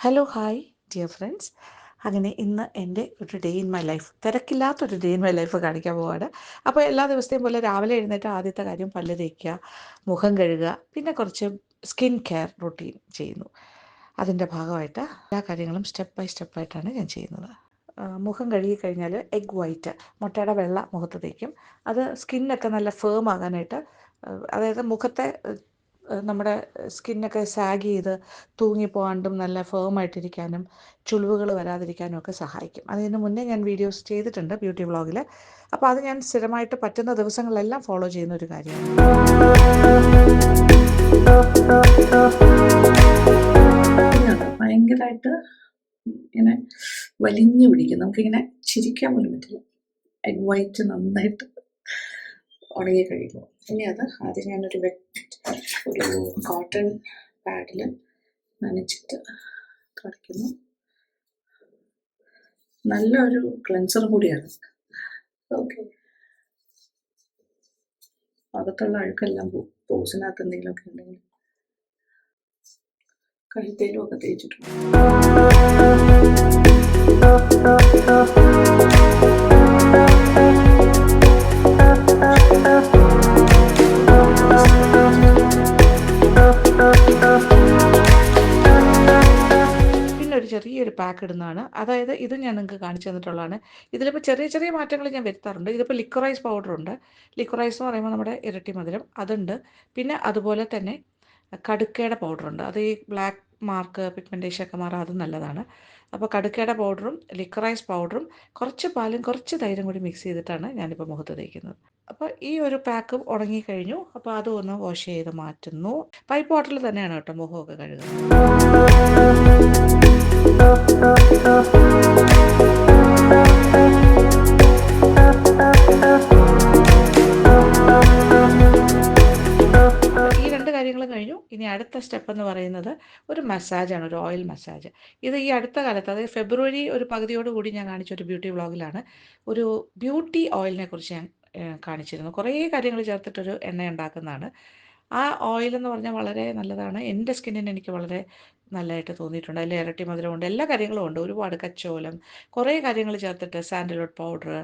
Hello hi dear friends. അങ്ങനെ ഇന്ന് എൻ്റെ ഒരു ഡേ ഇൻ മൈ ലൈഫ്, തിരക്കില്ലാത്തൊരു ഡേ ഇൻ മൈ ലൈഫ് കാണിക്കാൻ പോവാണ്. അപ്പോൾ എല്ലാ ദിവസത്തെയും പോലെ രാവിലെ എഴുന്നേറ്റ് ആദ്യത്തെ കാര്യം പല്ല് തേക്കുക, മുഖം കഴുകുക, പിന്നെ കുറച്ച് സ്കിൻ കെയർ റൊട്ടീൻ ചെയ്യുന്നു. അതിൻ്റെ ഭാഗമായിട്ട് എല്ലാ കാര്യങ്ങളും സ്റ്റെപ്പ് ബൈ സ്റ്റെപ്പായിട്ടാണ് ഞാൻ ചെയ്യുന്നത്. മുഖം കഴുകി കഴിഞ്ഞാൽ എഗ് വൈറ്റ്, മുട്ടയുടെ വെള്ള മുഖത്ത് തേക്കും. അത് സ്കിന്നൊക്കെ നല്ല ഫേം ആകാനായിട്ട്, അതായത് മുഖത്തെ നമ്മുടെ സ്കിന്നൊക്കെ സാഗ് ചെയ്ത് തൂങ്ങിപ്പോകാണ്ടും നല്ല ഫേമായിട്ടിരിക്കാനും ചുളിവുകൾ വരാതിരിക്കാനും ഒക്കെ സഹായിക്കും. അതിന് മുന്നേ ഞാൻ വീഡിയോസ് ചെയ്തിട്ടുണ്ട് ബ്യൂട്ടി വ്ളോഗിൽ. അപ്പോൾ അത് ഞാൻ സ്ഥിരമായിട്ട് പറ്റുന്ന ദിവസങ്ങളിലെല്ലാം ഫോളോ ചെയ്യുന്ന ഒരു കാര്യമാണ്. ഭയങ്കരമായിട്ട് ഇങ്ങനെ വലിഞ്ഞു പിടിക്കും, നമുക്കിങ്ങനെ ചിരിക്കാൻ പോലും പറ്റില്ല. എഗ് വൈറ്റ് നന്നായിട്ട് ഉണങ്ങി കഴിയുമ്പോൾ ഇനി അത് ആദ്യം ഞാനൊരു ഒരു കോട്ടൺ പാഡിൽ നനച്ചിട്ട് തുടയ്ക്കുന്നു. നല്ലൊരു ക്ലെൻസർ കൂടിയാണ്. ഓക്കെ, അകത്തുള്ള അഴുക്കെല്ലാം പോകും. പോസിനകത്ത് എന്തെങ്കിലുമൊക്കെ ഉണ്ടെങ്കിൽ കഴുത്തേലും ഒക്കെ തേച്ചിട്ടുണ്ട്. ചെറിയൊരു പാക്ക് ഇടുന്നതാണ്. അതായത് ഇത് ഞാൻ നിങ്ങൾക്ക് കാണിച്ചു തന്നിട്ടുള്ളതാണ്. ഇതിലിപ്പോൾ ചെറിയ ചെറിയ മാറ്റങ്ങൾ ഞാൻ വരുത്താറുണ്ട്. ഇതിപ്പോൾ ലിക്വറൈസ് പൗഡറുണ്ട്. ലിക്വറൈസ് എന്ന് പറയുമ്പോൾ നമ്മുടെ ഇരട്ടി മധുരം അതുണ്ട്. പിന്നെ അതുപോലെ തന്നെ കടുക്കയുടെ പൗഡറുണ്ട്. അത് ഈ ബ്ലാക്ക് മാർക്ക് പിഗ്മെൻറ്റേഷൻ ഒക്കെ മാറാൻ അത് നല്ലതാണ്. അപ്പോൾ കടുക്കയുടെ പൗഡറും ലിക്വറൈസ് പൗഡറും കുറച്ച് പാലും കുറച്ച് തൈരും കൂടി മിക്സ് ചെയ്തിട്ടാണ് ഞാനിപ്പോൾ മുഖത്ത് തേക്കുന്നത്. അപ്പോൾ ഈ ഒരു പാക്ക് ഉണങ്ങിക്കഴിഞ്ഞു. അപ്പോൾ അതും ഒന്ന് വാഷ് ചെയ്ത് മാറ്റുന്നു. പൈപ്പ് വാട്ടറിൽ തന്നെയാണ് കേട്ടോ മുഖമൊക്കെ കഴുകുന്നത്. ഈ രണ്ട് കാര്യങ്ങളും കഴിഞ്ഞു. ഇനി അടുത്ത സ്റ്റെപ്പ് എന്ന് പറയുന്നത് ഒരു മസാജാണ്, ഒരു ഓയിൽ മസാജ്. ഇത് ഈ അടുത്ത കാലത്ത്, അതായത് ഫെബ്രുവരി ഒരു പകുതിയോടുകൂടി ഞാൻ കാണിച്ച ഒരു ബ്യൂട്ടി വ്ളോഗിലാണ് ഒരു ബ്യൂട്ടി ഓയിലിനെ കുറിച്ച് ഞാൻ കാണിച്ചിരുന്നു. കുറേ കാര്യങ്ങൾ ചേർത്തിട്ടൊരു എണ്ണ ഉണ്ടാക്കുന്നതാണ്. ആ ഓയിൽ എന്ന് പറഞ്ഞാൽ വളരെ നല്ലതാണ്. എൻ്റെ സ്കിന്നിന് എനിക്ക് വളരെ നല്ലതായിട്ട് തോന്നിയിട്ടുണ്ട്. അതിൽ ഇരട്ടി മധുരമുണ്ട്, എല്ലാ കാര്യങ്ങളും ഉണ്ട്. ഒരുപാട് കച്ചോലം, കുറേ കാര്യങ്ങൾ ചേർത്തിട്ട്, സാൻഡൽവുഡ് പൗഡർ,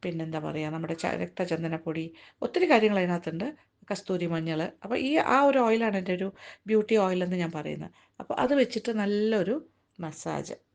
പിന്നെന്താ പറയുക, നമ്മുടെ രക്തചന്ദനപ്പൊടി, ഒത്തിരി കാര്യങ്ങൾ അതിനകത്തുണ്ട്. കസ്തൂരി മഞ്ഞൾ. അപ്പോൾ ആ ഒരു ഓയിലാണ് എൻ്റെ ഒരു ബ്യൂട്ടി ഓയിലെന്ന് ഞാൻ പറയുന്നത്. അപ്പോൾ അത് വെച്ചിട്ട് നല്ലൊരു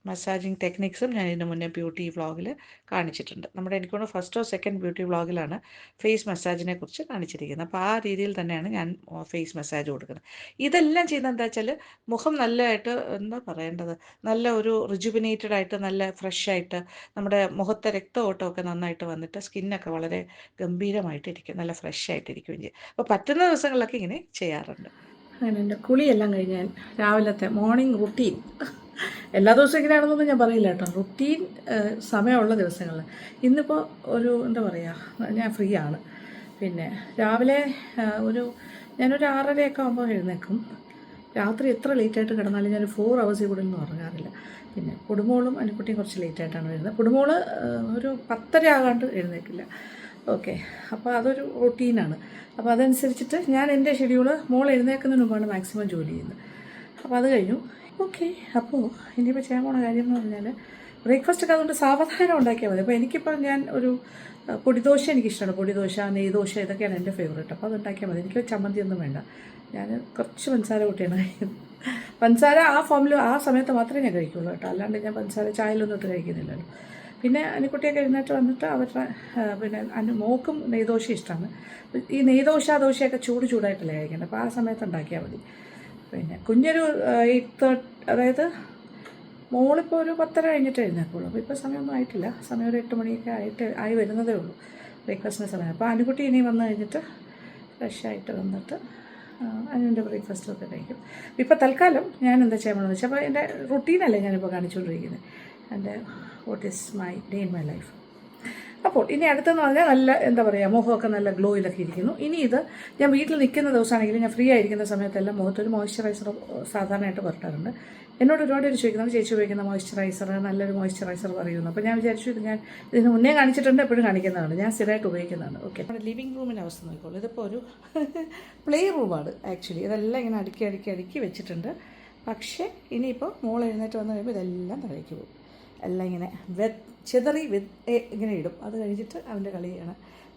മസാജിങ് ടെക്നിക്സും ഞാൻ ഇതിന് മുന്നേ ബ്യൂട്ടി വ്ളോഗിൽ കാണിച്ചിട്ടുണ്ട്. നമ്മുടെ എനിക്കൊന്ന് ഫസ്റ്റോ സെക്കൻഡ് ബ്യൂട്ടി വ്ളോഗിലാണ് ഫേസ് മസാജിനെ കുറിച്ച് കാണിച്ചിരിക്കുന്നത്. അപ്പോൾ ആ രീതിയിൽ തന്നെയാണ് ഞാൻ ഫേസ് മസാജ് കൊടുക്കുന്നത്. ഇതെല്ലാം ചെയ്യുന്നത് എന്താ വെച്ചാൽ മുഖം നല്ലതായിട്ട്, എന്താ പറയേണ്ടത്, നല്ല ഒരു റിജുവിനേറ്റഡ് ആയിട്ട്, നല്ല ഫ്രഷ് ആയിട്ട്, നമ്മുടെ മുഖത്തെ രക്തഓട്ടമൊക്കെ നന്നായിട്ട് വന്നിട്ട് സ്കിന്നൊക്കെ വളരെ ഗംഭീരമായിട്ടിരിക്കും, നല്ല ഫ്രഷ് ആയിട്ടിരിക്കുകയും ചെയ്യും. അപ്പോൾ പറ്റുന്ന ദിവസങ്ങളിലൊക്കെ ഇങ്ങനെ ചെയ്യാറുണ്ട്. അങ്ങനെ എൻ്റെ കുളിയെല്ലാം കഴിഞ്ഞാൽ രാവിലത്തെ മോർണിംഗ് റുട്ടീൻ, എല്ലാ ദിവസവും ഇങ്ങനെയാണെന്നൊന്നും ഞാൻ പറയില്ല കേട്ടോ, റുട്ടീൻ സമയമുള്ള ദിവസങ്ങളിൽ. ഇന്നിപ്പോൾ ഒരു എന്താ പറയുക, ഞാൻ ഫ്രീ ആണ്. പിന്നെ രാവിലെ ഞാനൊരു 6:30 ആകുമ്പോൾ എഴുന്നേക്കും. രാത്രി എത്ര ലേറ്റായിട്ട് കിടന്നാലും ഞാൻ 4 hours കൂടുതലൊന്നും ഉറങ്ങാറില്ല. പിന്നെ കുടുംബോളും അനുക്കുട്ടിയും കുറച്ച് ലേറ്റായിട്ടാണ് വരുന്നത്. കുടുംബോള് ഒരു 10:30 ആകാണ്ട് എഴുന്നേക്കില്ല. ഓക്കെ, അപ്പോൾ അതൊരു റൊട്ടീനാണ്. അപ്പോൾ അതനുസരിച്ചിട്ട് ഞാൻ എൻ്റെ ഷെഡ്യൂള് മോൾ എഴുന്നേൽക്കുന്നതിന് മുമ്പാണ് മാക്സിമം ജോലി ചെയ്യുന്നത്. അപ്പോൾ അത് കഴിഞ്ഞു. ഓക്കെ, അപ്പോൾ ഇനിയിപ്പോൾ ചെയ്യാൻ പോണ കാര്യം എന്ന് പറഞ്ഞാൽ ബ്രേക്ക്ഫാസ്റ്റൊക്കെ അതുകൊണ്ട് സാവധാനം ഉണ്ടാക്കിയാൽ മതി. അപ്പോൾ എനിക്കിപ്പോൾ ഞാൻ ഒരു പൊടിദോശ എനിക്കിഷ്ടമാണ്. പൊടിദോശ, നെയ്ദോശ, ഇതൊക്കെയാണ് എൻ്റെ ഫേവറേറ്റ്. അപ്പോൾ അതുണ്ടാക്കിയാൽ മതി. എനിക്ക് ചമ്മന്തി ഒന്നും വേണ്ട. ഞാൻ കുറച്ച് പഞ്ചസാര കൂട്ടിയാണ് കഴിക്കുന്നത്. പഞ്ചസാര ആ ഫോമിൽ ആ സമയത്ത് മാത്രമേ ഞാൻ കഴിക്കുള്ളൂ കേട്ടോ, അല്ലാണ്ട് ഞാൻ പഞ്ചസാര ചായയിലൊന്നും ഇട്ട് കഴിക്കുന്നില്ലല്ലോ. പിന്നെ അനുക്കുട്ടിയൊക്കെ എഴുന്നേറ്റ് വന്നിട്ട് അവരുടെ പിന്നെ മോക്കും നെയ്ദോശ ഇഷ്ടമാണ്. ഈ ദോശയൊക്കെ ചൂടായിട്ടല്ലേ കഴിക്കേണ്ടത്. അപ്പോൾ ആ സമയത്ത് ഉണ്ടാക്കിയാൽ മതി. പിന്നെ കുഞ്ഞൊരു 8:30, അതായത് മോളിപ്പോൾ ഒരു 10:30 കഴിഞ്ഞിട്ട് എഴുന്നേക്കുള്ളൂ. അപ്പോൾ ഇപ്പോൾ സമയമൊന്നും ആയിട്ടില്ല. സമയം ഒരു 8 മണിയൊക്കെ ആയി വരുന്നതേ ഉള്ളൂ ബ്രേക്ക്ഫാസ്റ്റിൻ്റെ സമയം. അപ്പോൾ അനുക്കുട്ടി ഇനി വന്നു കഴിഞ്ഞിട്ട് ഫ്രഷായിട്ട് വന്നിട്ട് അതിൻ്റെ ബ്രേക്ക്ഫാസ്റ്റൊക്കെ കഴിക്കും. ഇപ്പോൾ തൽക്കാലം ഞാൻ എന്താ ചെയ്യണമെന്ന് വെച്ചാൽ, അപ്പോൾ എൻ്റെ റുട്ടീനല്ലേ ഞാനിപ്പോൾ കാണിച്ചുകൊണ്ടിരിക്കുന്നത്, എൻ്റെ what is my day in my life. അപ്പോൾ ഇനി അടുത്തെന്ന് പറഞ്ഞാൽ നല്ല എന്താ പറയുക, മുഖമൊക്കെ നല്ല ഗ്ലോയിലൊക്കെ ഇരിക്കുന്നു. ഇനി ഇത് ഞാൻ വീട്ടിൽ നിൽക്കുന്ന ദിവസമാണെങ്കിലും ഞാൻ ഫ്രീ ആയിരിക്കുന്ന സമയത്തെല്ലാം മുഖത്തൊരു മോയ്സ്ചറൈസർ സാധാരണയായിട്ട് പുരട്ടാറുണ്ട്. എന്നോട് ഒരുപാട് പേര് ചോദിക്കുന്നത് ചേച്ചി ഉപയോഗിക്കുന്ന മോയ്സ്ചറൈസർ, നല്ലൊരു മോയ്സ്ചറൈസർ പറയുന്നു. അപ്പോൾ ഞാൻ വിചാരിച്ചു ഇത് ഞാൻ ഇതിന് മുന്നേ കാണിച്ചിട്ടുണ്ട്, എപ്പോഴും കാണിക്കുന്നതാണ്, ഞാൻ സ്ഥിരമായിട്ട് ഉപയോഗിക്കുന്നതാണ്. ഓക്കെ, നമ്മുടെ ലിവിങ് റൂമിൻ്റെ അവസ്ഥ നോക്കിക്കോളൂ. ഇതിപ്പോൾ ഒരു പ്ലേ റൂമാണ് ആക്ച്വലി. ഇതെല്ലാം ഇങ്ങനെ അടുക്കി വെച്ചിട്ടുണ്ട്. പക്ഷേ ഇനിയിപ്പോൾ മോൾ എഴുന്നേറ്റ് വന്നു കഴിയുമ്പോൾ ഇതെല്ലാം താഴേക്ക് പോകും. എല്ലാം ഇങ്ങനെ ചിതറി ഇങ്ങനെ ഇടും. അത് കഴിഞ്ഞിട്ട് അവൻ്റെ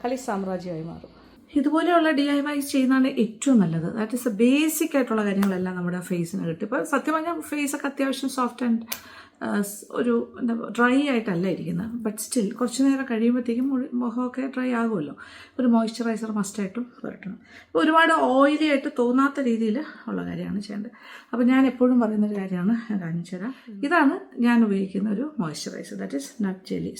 കളി സാമ്രാജ്യമായി മാറും. ഇതുപോലെയുള്ള DIYs ചെയ്യുന്നതാണ് ഏറ്റവും നല്ലത്. ദാറ്റ് ഈസ് എ ബേസിക് ആയിട്ടുള്ള കാര്യങ്ങളെല്ലാം നമ്മുടെ ഫേസിന് കിട്ടും. ഇപ്പോൾ സത്യം പറഞ്ഞാൽ ഫേസൊക്കെ അത്യാവശ്യം സോഫ്റ്റ് ആൻഡ് ഒരു എന്താ ഡ്രൈ ആയിട്ടല്ല ഇരിക്കുന്നത്. ബട്ട് സ്റ്റിൽ കുറച്ച് നേരം കഴിയുമ്പോഴത്തേക്കും മുഖമൊക്കെ ഡ്രൈ ആകുമല്ലോ. ഒരു മോയ്സ്ചറൈസർ മസ്റ്റായിട്ടും പുരട്ടണം. ഒരുപാട് ഓയിലി ആയിട്ട് തോന്നാത്ത രീതിയിൽ ഉള്ള കാര്യമാണ് ചെയ്യേണ്ടത്. അപ്പോൾ ഞാൻ എപ്പോഴും പറയുന്നൊരു കാര്യമാണ്, ഞാൻ കാണിച്ചു തരാം. ഇതാണ് ഞാൻ ഉപയോഗിക്കുന്ന ഒരു moisturiser. That is nut jelly.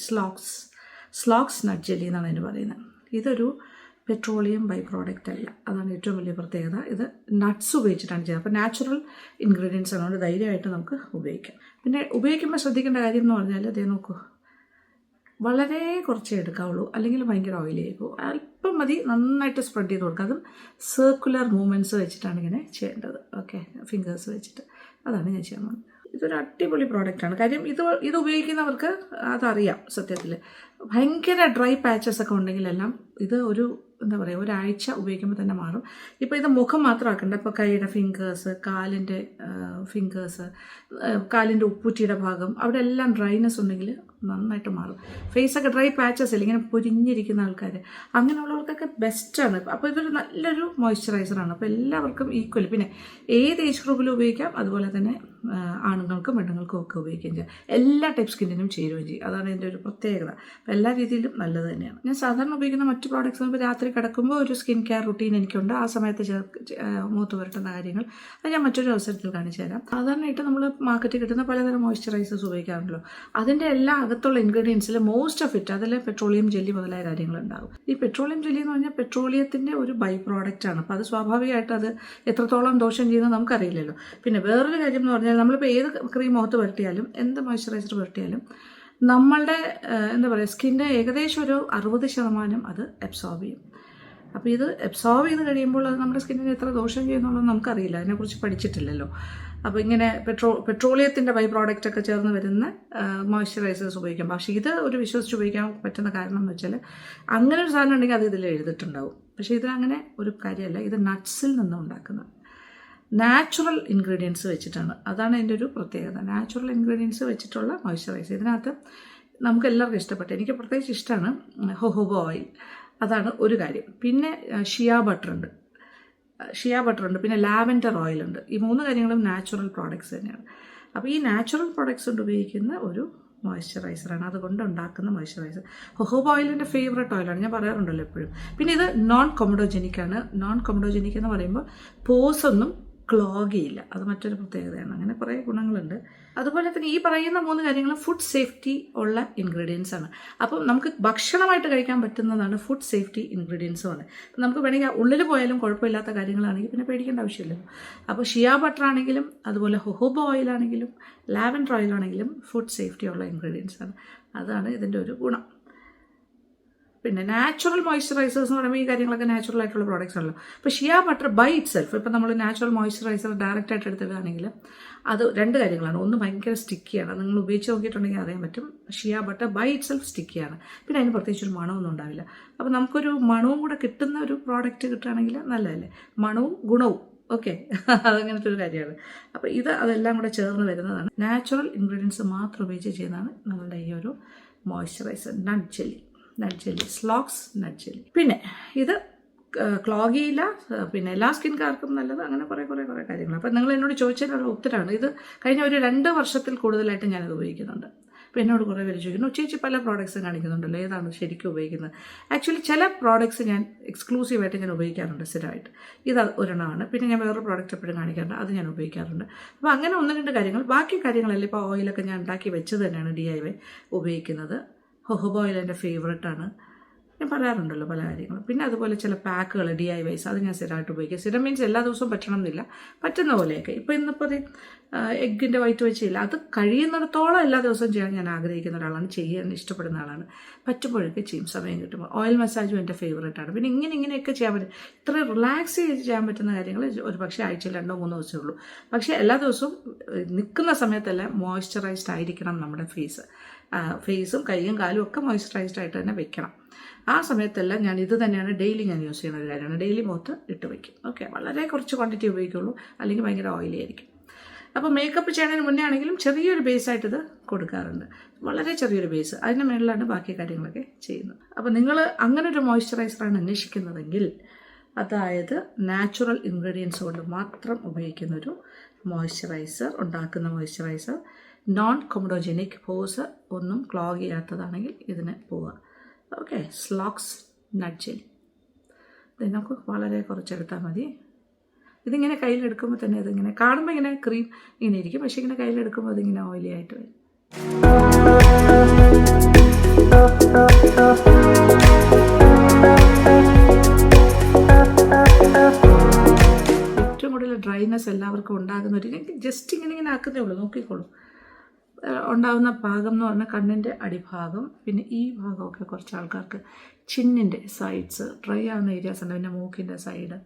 സ്ലോക്സ് നട്ട് ജെല്ലി എന്നാണ് അതിന് പറയുന്നത്. ഇതൊരു പെട്രോളിയം ബൈ പ്രോഡക്റ്റ് അല്ല. അതാണ് ഏറ്റവും വലിയ പ്രത്യേകത. ഇത് നട്ട്സ് ഉപയോഗിച്ചിട്ടാണ് ചെയ്യുന്നത്. അപ്പോൾ നാച്ചുറൽ ഇൻഗ്രീഡിയൻസ് ആയതുകൊണ്ട് ധൈര്യമായിട്ട് നമുക്ക് ഉപയോഗിക്കാം. പിന്നെ ഉപയോഗിക്കുമ്പോൾ ശ്രദ്ധിക്കേണ്ട കാര്യം എന്ന് പറഞ്ഞാൽ അതേ നോക്കൂ, വളരെ കുറച്ചേ എടുക്കാവുള്ളൂ, അല്ലെങ്കിൽ ഭയങ്കര ഓയിലി ആയിപ്പോൾ. അല്പം മതി, നന്നായിട്ട് സ്പ്രെഡ് ചെയ്ത് കൊടുക്കുക. അതും സർക്കുലർ മൂവ്മെൻറ്റ്സ് വെച്ചിട്ടാണ് ഇങ്ങനെ ചെയ്യേണ്ടത്. ഓക്കെ, ഫിംഗേഴ്സ് വെച്ചിട്ട്. അതാണ് ഞാൻ ചെയ്യാൻ പോകുന്നത്. ഇതൊരു അടിപൊളി പ്രോഡക്റ്റാണ്. കാര്യം ഇത് ഉപയോഗിക്കുന്നവർക്ക് അതറിയാം. സത്യത്തിൽ ഭയങ്കര ഡ്രൈ പാച്ചസ് ഒക്കെ ഉണ്ടെങ്കിലെല്ലാം ഇത് എന്താ പറയുക, ഒരാഴ്ച ഉപയോഗിക്കുമ്പോൾ തന്നെ മാറും. ഇപ്പോൾ ഇത് മുഖം മാത്രമാക്കണ്ട. ഇപ്പോൾ കൈയുടെ ഫിംഗേഴ്സ്, കാലിൻ്റെ ഫിംഗേഴ്സ്, കാലിൻ്റെ ഉപ്പൂറ്റിയുടെ ഭാഗം, അവിടെ എല്ലാം ഡ്രൈനെസ് ഉണ്ടെങ്കിൽ നന്നായിട്ട് മാറും. ഫേസൊക്കെ ഡ്രൈ പാച്ചസ് ഇല്ല, ഇങ്ങനെ പൊരിഞ്ഞിരിക്കുന്ന ആൾക്കാർ, അങ്ങനെയുള്ളവർക്കൊക്കെ ബെസ്റ്റാണ്. അപ്പോൾ ഇതൊരു നല്ലൊരു മോയ്സ്ചറൈസറാണ്. അപ്പോൾ എല്ലാവർക്കും ഈക്വൽ. പിന്നെ ഏത് ഏജ് ഗ്രൂപ്പിലും ഉപയോഗിക്കാം. അതുപോലെ തന്നെ ആണുങ്ങൾക്കും പെണ്ണുങ്ങൾക്കും ഒക്കെ ഉപയോഗിക്കുകയും ചെയ്യാം. എല്ലാ ടൈപ്പ് സ്കിന്നിനും ചേരുകയും ചെയ്യും. അതാണ് എൻ്റെ ഒരു പ്രത്യേകത. അപ്പോൾ എല്ലാ രീതിയിലും നല്ലത് തന്നെയാണ്. ഞാൻ സാധാരണ ഉപയോഗിക്കുന്ന മറ്റ് പ്രോഡക്റ്റ്സ് ഇപ്പോൾ രാത്രി കിടക്കുമ്പോൾ ഒരു സ്കിൻ കെയർ റുട്ടീൻ എനിക്കുണ്ട്. ആ സമയത്ത് മുഖത്ത് പുരട്ടുന്ന കാര്യങ്ങൾ അത് ഞാൻ മറ്റൊരു അവസരത്തിൽ കാണിച്ചു തരാം. സാധാരണയായിട്ട് നമ്മൾ മാർക്കറ്റിൽ കിട്ടുന്ന പലതരം മോയ്സ്ചറൈസേഴ്സ് ഉപയോഗിക്കാറുണ്ടല്ലോ. അതിൻ്റെ എല്ലാ അകത്തുള്ള ഇൻഗ്രീഡിയൻസിൽ മോസ്റ്റ് ഓഫ് ഇറ്റ് അതിൽ പെട്രോളിയം ജെല്ലി മുതലായ കാര്യങ്ങളുണ്ടാകും. ഈ പെട്രോളിയം ജെല്ലി എന്ന് പറഞ്ഞാൽ പെട്രോളിയത്തിൻ്റെ ഒരു ബൈ പ്രോഡക്റ്റാണ്. അപ്പോൾ അത് സ്വാഭാവികമായിട്ട് അത് എത്രത്തോളം ദോഷം ചെയ്യുന്നത് നമുക്കറിയില്ലല്ലോ. പിന്നെ വേറൊരു കാര്യം എന്ന് പറഞ്ഞാൽ നമ്മളിപ്പോൾ ഏത് ക്രീം മുഖത്ത് പുരട്ടിയാലും എന്ത് മോയ്സ്ചറൈസർ പുരട്ടിയാലും നമ്മളുടെ എന്താ പറയുക, സ്കിന്ന് ഏകദേശം ഒരു 60% അത് അബ്സോർബ് ചെയ്യും. അപ്പോൾ ഇത് അബ്സോർബ് ചെയ്ത് കഴിയുമ്പോൾ അത് നമ്മുടെ സ്കിന്നിന് എത്ര ദോഷം ചെയ്യുന്നുള്ളത് നമുക്കറിയില്ല, അതിനെക്കുറിച്ച് പഠിച്ചിട്ടില്ലല്ലോ. അപ്പോൾ ഇങ്ങനെ പെട്രോളിയത്തിൻ്റെ ബൈ പ്രോഡക്റ്റ് ഒക്കെ ചേർന്ന് വരുന്ന മോയ്സ്ചറൈസേഴ്സ് ഉപയോഗിക്കാം. പക്ഷേ ഇത് ഒരു വിശ്വസിച്ച് ഉപയോഗിക്കാൻ പറ്റുന്ന കാരണം എന്ന് വെച്ചാൽ അങ്ങനെ ഒരു സാധനം ഉണ്ടെങ്കിൽ അത് ഇതിൽ എഴുതിയിട്ടുണ്ടാവും. പക്ഷേ ഇതിലങ്ങനെ ഒരു കാര്യമല്ല. ഇത് നട്ട്സിൽ നിന്നും ഉണ്ടാക്കുന്നത് നാച്ചുറൽ ഇൻഗ്രീഡിയൻസ് വെച്ചിട്ടാണ്. അതാണ് എൻ്റെ ഒരു പ്രത്യേകത. നാച്ചുറൽ ഇൻഗ്രീഡിയൻസ് വെച്ചിട്ടുള്ള മോയ്സ്ചറൈസർ. ഇതിനകത്ത് നമുക്ക് എല്ലാവർക്കും ഇഷ്ടപ്പെട്ടു. എനിക്ക് പ്രത്യേകിച്ച് ഇഷ്ടമാണ് ഹോഹോബ ഓയിൽ. അതാണ് ഒരു കാര്യം. പിന്നെ ഷിയ ബട്ടർ ഉണ്ട്, പിന്നെ ലാവൻഡർ ഓയിലുണ്ട്. ഈ 3 കാര്യങ്ങളും നാച്ചുറൽ പ്രോഡക്ട്സ് തന്നെയാണ്. അപ്പോൾ ഈ നാച്ചുറൽ പ്രോഡക്ട്സ് കൊണ്ട് ഉപയോഗിക്കുന്ന ഒരു മോയ്സ്ചറൈസറാണ്, അതുകൊണ്ട് ഉണ്ടാക്കുന്ന മോയ്സ്ചറൈസർ. ഹോഹോബ ഓയിലിൻ്റെ ഫേവറേറ്റ് ഓയിലാണ്, ഞാൻ പറയാറുണ്ടല്ലോ എപ്പോഴും. പിന്നെ ഇത് നോൺ കൊമഡോജനിക് ആണ്. നോൺ കൊമഡോജനിക് എന്ന് പറയുമ്പോൾ പോസ് ഒന്നും ക്ലോഗിയില്ല. അത് മറ്റൊരു പ്രത്യേകതയാണ്. അങ്ങനെ കുറേ ഗുണങ്ങളുണ്ട്. അതുപോലെ തന്നെ ഈ പറയുന്ന 3 കാര്യങ്ങളും ഫുഡ് സേഫ്റ്റി ഉള്ള ഇൻഗ്രീഡിയൻസ് ആണ്. അപ്പം നമുക്ക് ഭക്ഷണമായിട്ട് കഴിക്കാൻ പറ്റുന്നതാണ് ഫുഡ് സേഫ്റ്റി ഇൻഗ്രീഡിയൻസുമാണ്. നമുക്ക് വേണമെങ്കിൽ ഉള്ളിൽ പോയാലും കുഴപ്പമില്ലാത്ത കാര്യങ്ങളാണെങ്കിൽ പിന്നെ പേടിക്കേണ്ട ആവശ്യമില്ലല്ലോ. അപ്പോൾ ഷിയ ബട്ടർ ആണെങ്കിലും അതുപോലെ ഹോഹോബ ഓയിലാണെങ്കിലും ലാവൻഡർ ഓയിലാണെങ്കിലും ഫുഡ് സേഫ്റ്റി ഉള്ള ഇൻഗ്രീഡിയൻസ് ആണ്. അതാണ് ഇതിൻ്റെ ഒരു ഗുണം. പിന്നെ നാച്ചുറൽ മോയ്സ്ചറൈസേഴ്സ് എന്ന് പറയുമ്പോൾ ഈ കാര്യങ്ങളൊക്കെ നാച്ചുറൽ ആയിട്ടുള്ള പ്രോഡക്റ്റ്സ് ആണല്ലോ. ഇപ്പോൾ shea butter by itself, ഇപ്പോൾ നമ്മൾ നാച്ചുറൽ മോയ്സ്ചറൈസർ ഡയറക്റ്റായിട്ട് എടുത്തിടുകയാണെങ്കിൽ അത് 2 കാര്യങ്ങളാണ്. ഒന്ന് ഭയങ്കര സ്റ്റിക്കിയാണ്. നിങ്ങൾ ഉപയോഗിച്ച് നോക്കിയിട്ടുണ്ടെങ്കിൽ അറിയാൻ പറ്റും. Shea butter by itself സ്റ്റിക്കിയാണ്. പിന്നെ അതിന് പ്രത്യേകിച്ച് ഒരു മണമൊന്നും ഉണ്ടാവില്ല. അപ്പോൾ നമുക്കൊരു മണവും കൂടെ കിട്ടുന്ന ഒരു പ്രോഡക്റ്റ് കിട്ടുകയാണെങ്കിൽ നല്ലതല്ലേ, മണവും ഗുണവും. ഓക്കെ, അതങ്ങനത്തെ ഒരു കാര്യമാണ്. അപ്പോൾ അതെല്ലാം കൂടെ ചേർന്ന് വരുന്നതാണ്. നാച്ചുറൽ ഇൻഗ്രീഡിയൻസ് മാത്രം ഉപയോഗിച്ച് ചെയ്യുന്നതാണ് നമ്മളുടെ ഈ ഒരു മോയ്സ്ചറൈസർ നട്ട് ജെല്ലി, സ്ലോക്സ് നട്ട് ജെല്ലി. പിന്നെ ഇത് ക്ലോഗിയില്ല, പിന്നെ എല്ലാ സ്കിൻകാർക്കും നല്ലത്. അങ്ങനെ കുറേ കാര്യങ്ങൾ. അപ്പം നിങ്ങൾ എന്നോട് ചോദിച്ചതിനുള്ള ഉത്തരമാണ് ഇത്. കഴിഞ്ഞ ഒരു 2 വർഷത്തിൽ കൂടുതലായിട്ട് ഞാനത് ഉപയോഗിക്കുന്നുണ്ട്. അപ്പോൾ എന്നോട് കുറേ പേര് ചോദിക്കുന്നു, ചേച്ചി പല പ്രോഡക്ട്സും കാണിക്കുന്നുണ്ടല്ലോ, ഏതാണ് ശരിക്കും ഉപയോഗിക്കുന്നത്? ആക്ച്വലി ചില പ്രോഡക്ട്സ് ഞാൻ എക്സ്ക്ലൂസീവായിട്ട് ഞാൻ ഉപയോഗിക്കാറുണ്ട് സ്ഥിരമായിട്ട്. ഇത് ഒരെണ്ണമാണ്. പിന്നെ ഞാൻ വേറൊരു പ്രോഡക്റ്റ് എപ്പോഴും കാണിക്കാറുണ്ട്, അത് ഞാൻ ഉപയോഗിക്കാറുണ്ട്. അപ്പോൾ അങ്ങനെ 1-2 കാര്യങ്ങൾ. ബാക്കി കാര്യങ്ങളല്ലേ, ഇപ്പോൾ ഓയിലൊക്കെ ഞാൻ ഉണ്ടാക്കി വെച്ചത് തന്നെയാണ് DIY ഉപയോഗിക്കുന്നത്. ഹോഹോബ ഓയിൽ എൻ്റെ ഫേവറേറ്റാണ്. ഞാൻ പറയാറുണ്ടല്ലോ പല കാര്യങ്ങളും. പിന്നെ അതുപോലെ ചില പാക്കുകൾ DIYs അത് ഞാൻ സ്ഥിരമായിട്ട് ഉപയോഗിക്കുക. സ്ഥിരം മീൻസ് എല്ലാ ദിവസവും പറ്റണം എന്നില്ല, പറ്റുന്ന പോലെയൊക്കെ. ഇപ്പോൾ ഇന്നിപ്പോൾ എഗ്ഗിൻ്റെ വൈറ്റ് വെച്ചില്ല, അത് കഴിയുന്നിടത്തോളം എല്ലാ ദിവസവും ചെയ്യാൻ ഞാൻ ആഗ്രഹിക്കുന്ന ഒരാളാണ്, ചെയ്യാൻ ഇഷ്ടപ്പെടുന്ന ആളാണ്. പറ്റുമ്പോഴൊക്കെ ചെയ്യും, സമയം കിട്ടുമ്പോൾ. ഓയിൽ മസാജും എൻ്റെ ഫേവറേറ്റാണ്. പിന്നെ ഇങ്ങനെയൊക്കെ ചെയ്യാൻ പറ്റും. ഇത്രയും റിലാക്സ് ചെയ്ത് ചെയ്യാൻ പറ്റുന്ന കാര്യങ്ങൾ ഒരു പക്ഷേ ആഴ്ചയിൽ 2-3 ദിവസമേ ഉള്ളൂ. പക്ഷേ എല്ലാ ദിവസവും നിൽക്കുന്ന സമയത്തെല്ലാം മോയ്സ്ചറൈസ്ഡ് ആയിരിക്കണം നമ്മുടെ ഫേസും കൈയും കാലും ഒക്കെ മോയ്സ്ചറൈസ്ഡ് ആയിട്ട് തന്നെ വെക്കണം. ആ സമയത്തെല്ലാം ഞാൻ ഇത് തന്നെയാണ് ഡെയിലി ഞാൻ യൂസ് ചെയ്യുന്ന ഒരു കാര്യമാണ്. ഡെയിലി മുഖത്ത് ഇട്ട് വയ്ക്കും. ഓക്കെ, വളരെ കുറച്ച് ക്വാണ്ടിറ്റി ഉപയോഗിക്കുള്ളൂ, അല്ലെങ്കിൽ ഭയങ്കര ഓയിലി ആയിരിക്കും. അപ്പോൾ മേക്കപ്പ് ചെയ്യുന്നതിന് മുന്നേ ആണെങ്കിലും ചെറിയൊരു ബേസായിട്ട് ഇത് കൊടുക്കാറുണ്ട്, വളരെ ചെറിയൊരു ബേസ്. അതിൻ്റെ മേളിലാണ് ബാക്കി കാര്യങ്ങളൊക്കെ ചെയ്യുന്നത്. അപ്പോൾ നിങ്ങൾ അങ്ങനെ ഒരു മോയ്സ്ചറൈസറാണ് അന്വേഷിക്കുന്നതെങ്കിൽ, അതായത് നാച്ചുറൽ ഇൻഗ്രീഡിയൻസ് കൊണ്ട് മാത്രം ഉപയോഗിക്കുന്ന ഒരു മോയ്സ്ചറൈസർ, ഉണ്ടാക്കുന്ന മോയ്സ്ചറൈസർ, നോൺ കൊമഡോജനിക്, പോസ് ഒന്നും ക്ലോഗ് ചെയ്യാത്തതാണെങ്കിൽ ഇതിന് പോവുക. ഓക്കെ, സ്ലോക്സ് നട്ട് ജെല്ലി ഇത് നമുക്ക് വളരെ കുറച്ചെടുത്താൽ മതി. ഇതിങ്ങനെ കയ്യിലെടുക്കുമ്പോൾ തന്നെ ഇതിങ്ങനെ കാണുമ്പോൾ ഇങ്ങനെ ക്രീം ഇങ്ങനെ ഇരിക്കും, പക്ഷേ ഇങ്ങനെ കയ്യിലെടുക്കുമ്പോൾ അതിങ്ങനെ ഓയിലി ആയിട്ട് വരും. ഏറ്റവും കൂടുതൽ ഡ്രൈനെസ് എല്ലാവർക്കും ഉണ്ടാകുന്ന ഒരു, ജസ്റ്റ് ഇങ്ങനെ ആക്കുന്നേ ഉള്ളൂ, നോക്കിക്കോളൂ. ഉണ്ടാകുന്ന ഭാഗം എന്ന് പറഞ്ഞാൽ കണ്ണിൻ്റെ അടിഭാഗം, പിന്നെ ഈ ഭാഗമൊക്കെ കുറച്ച് ആൾക്കാർക്ക് ചിന്നിൻ്റെ സൈഡ്സ് ഡ്രൈ ആവുന്ന ഏരിയാസ് ഉണ്ട്, പിന്നെ മൂക്കിൻ്റെ സൈഡ്,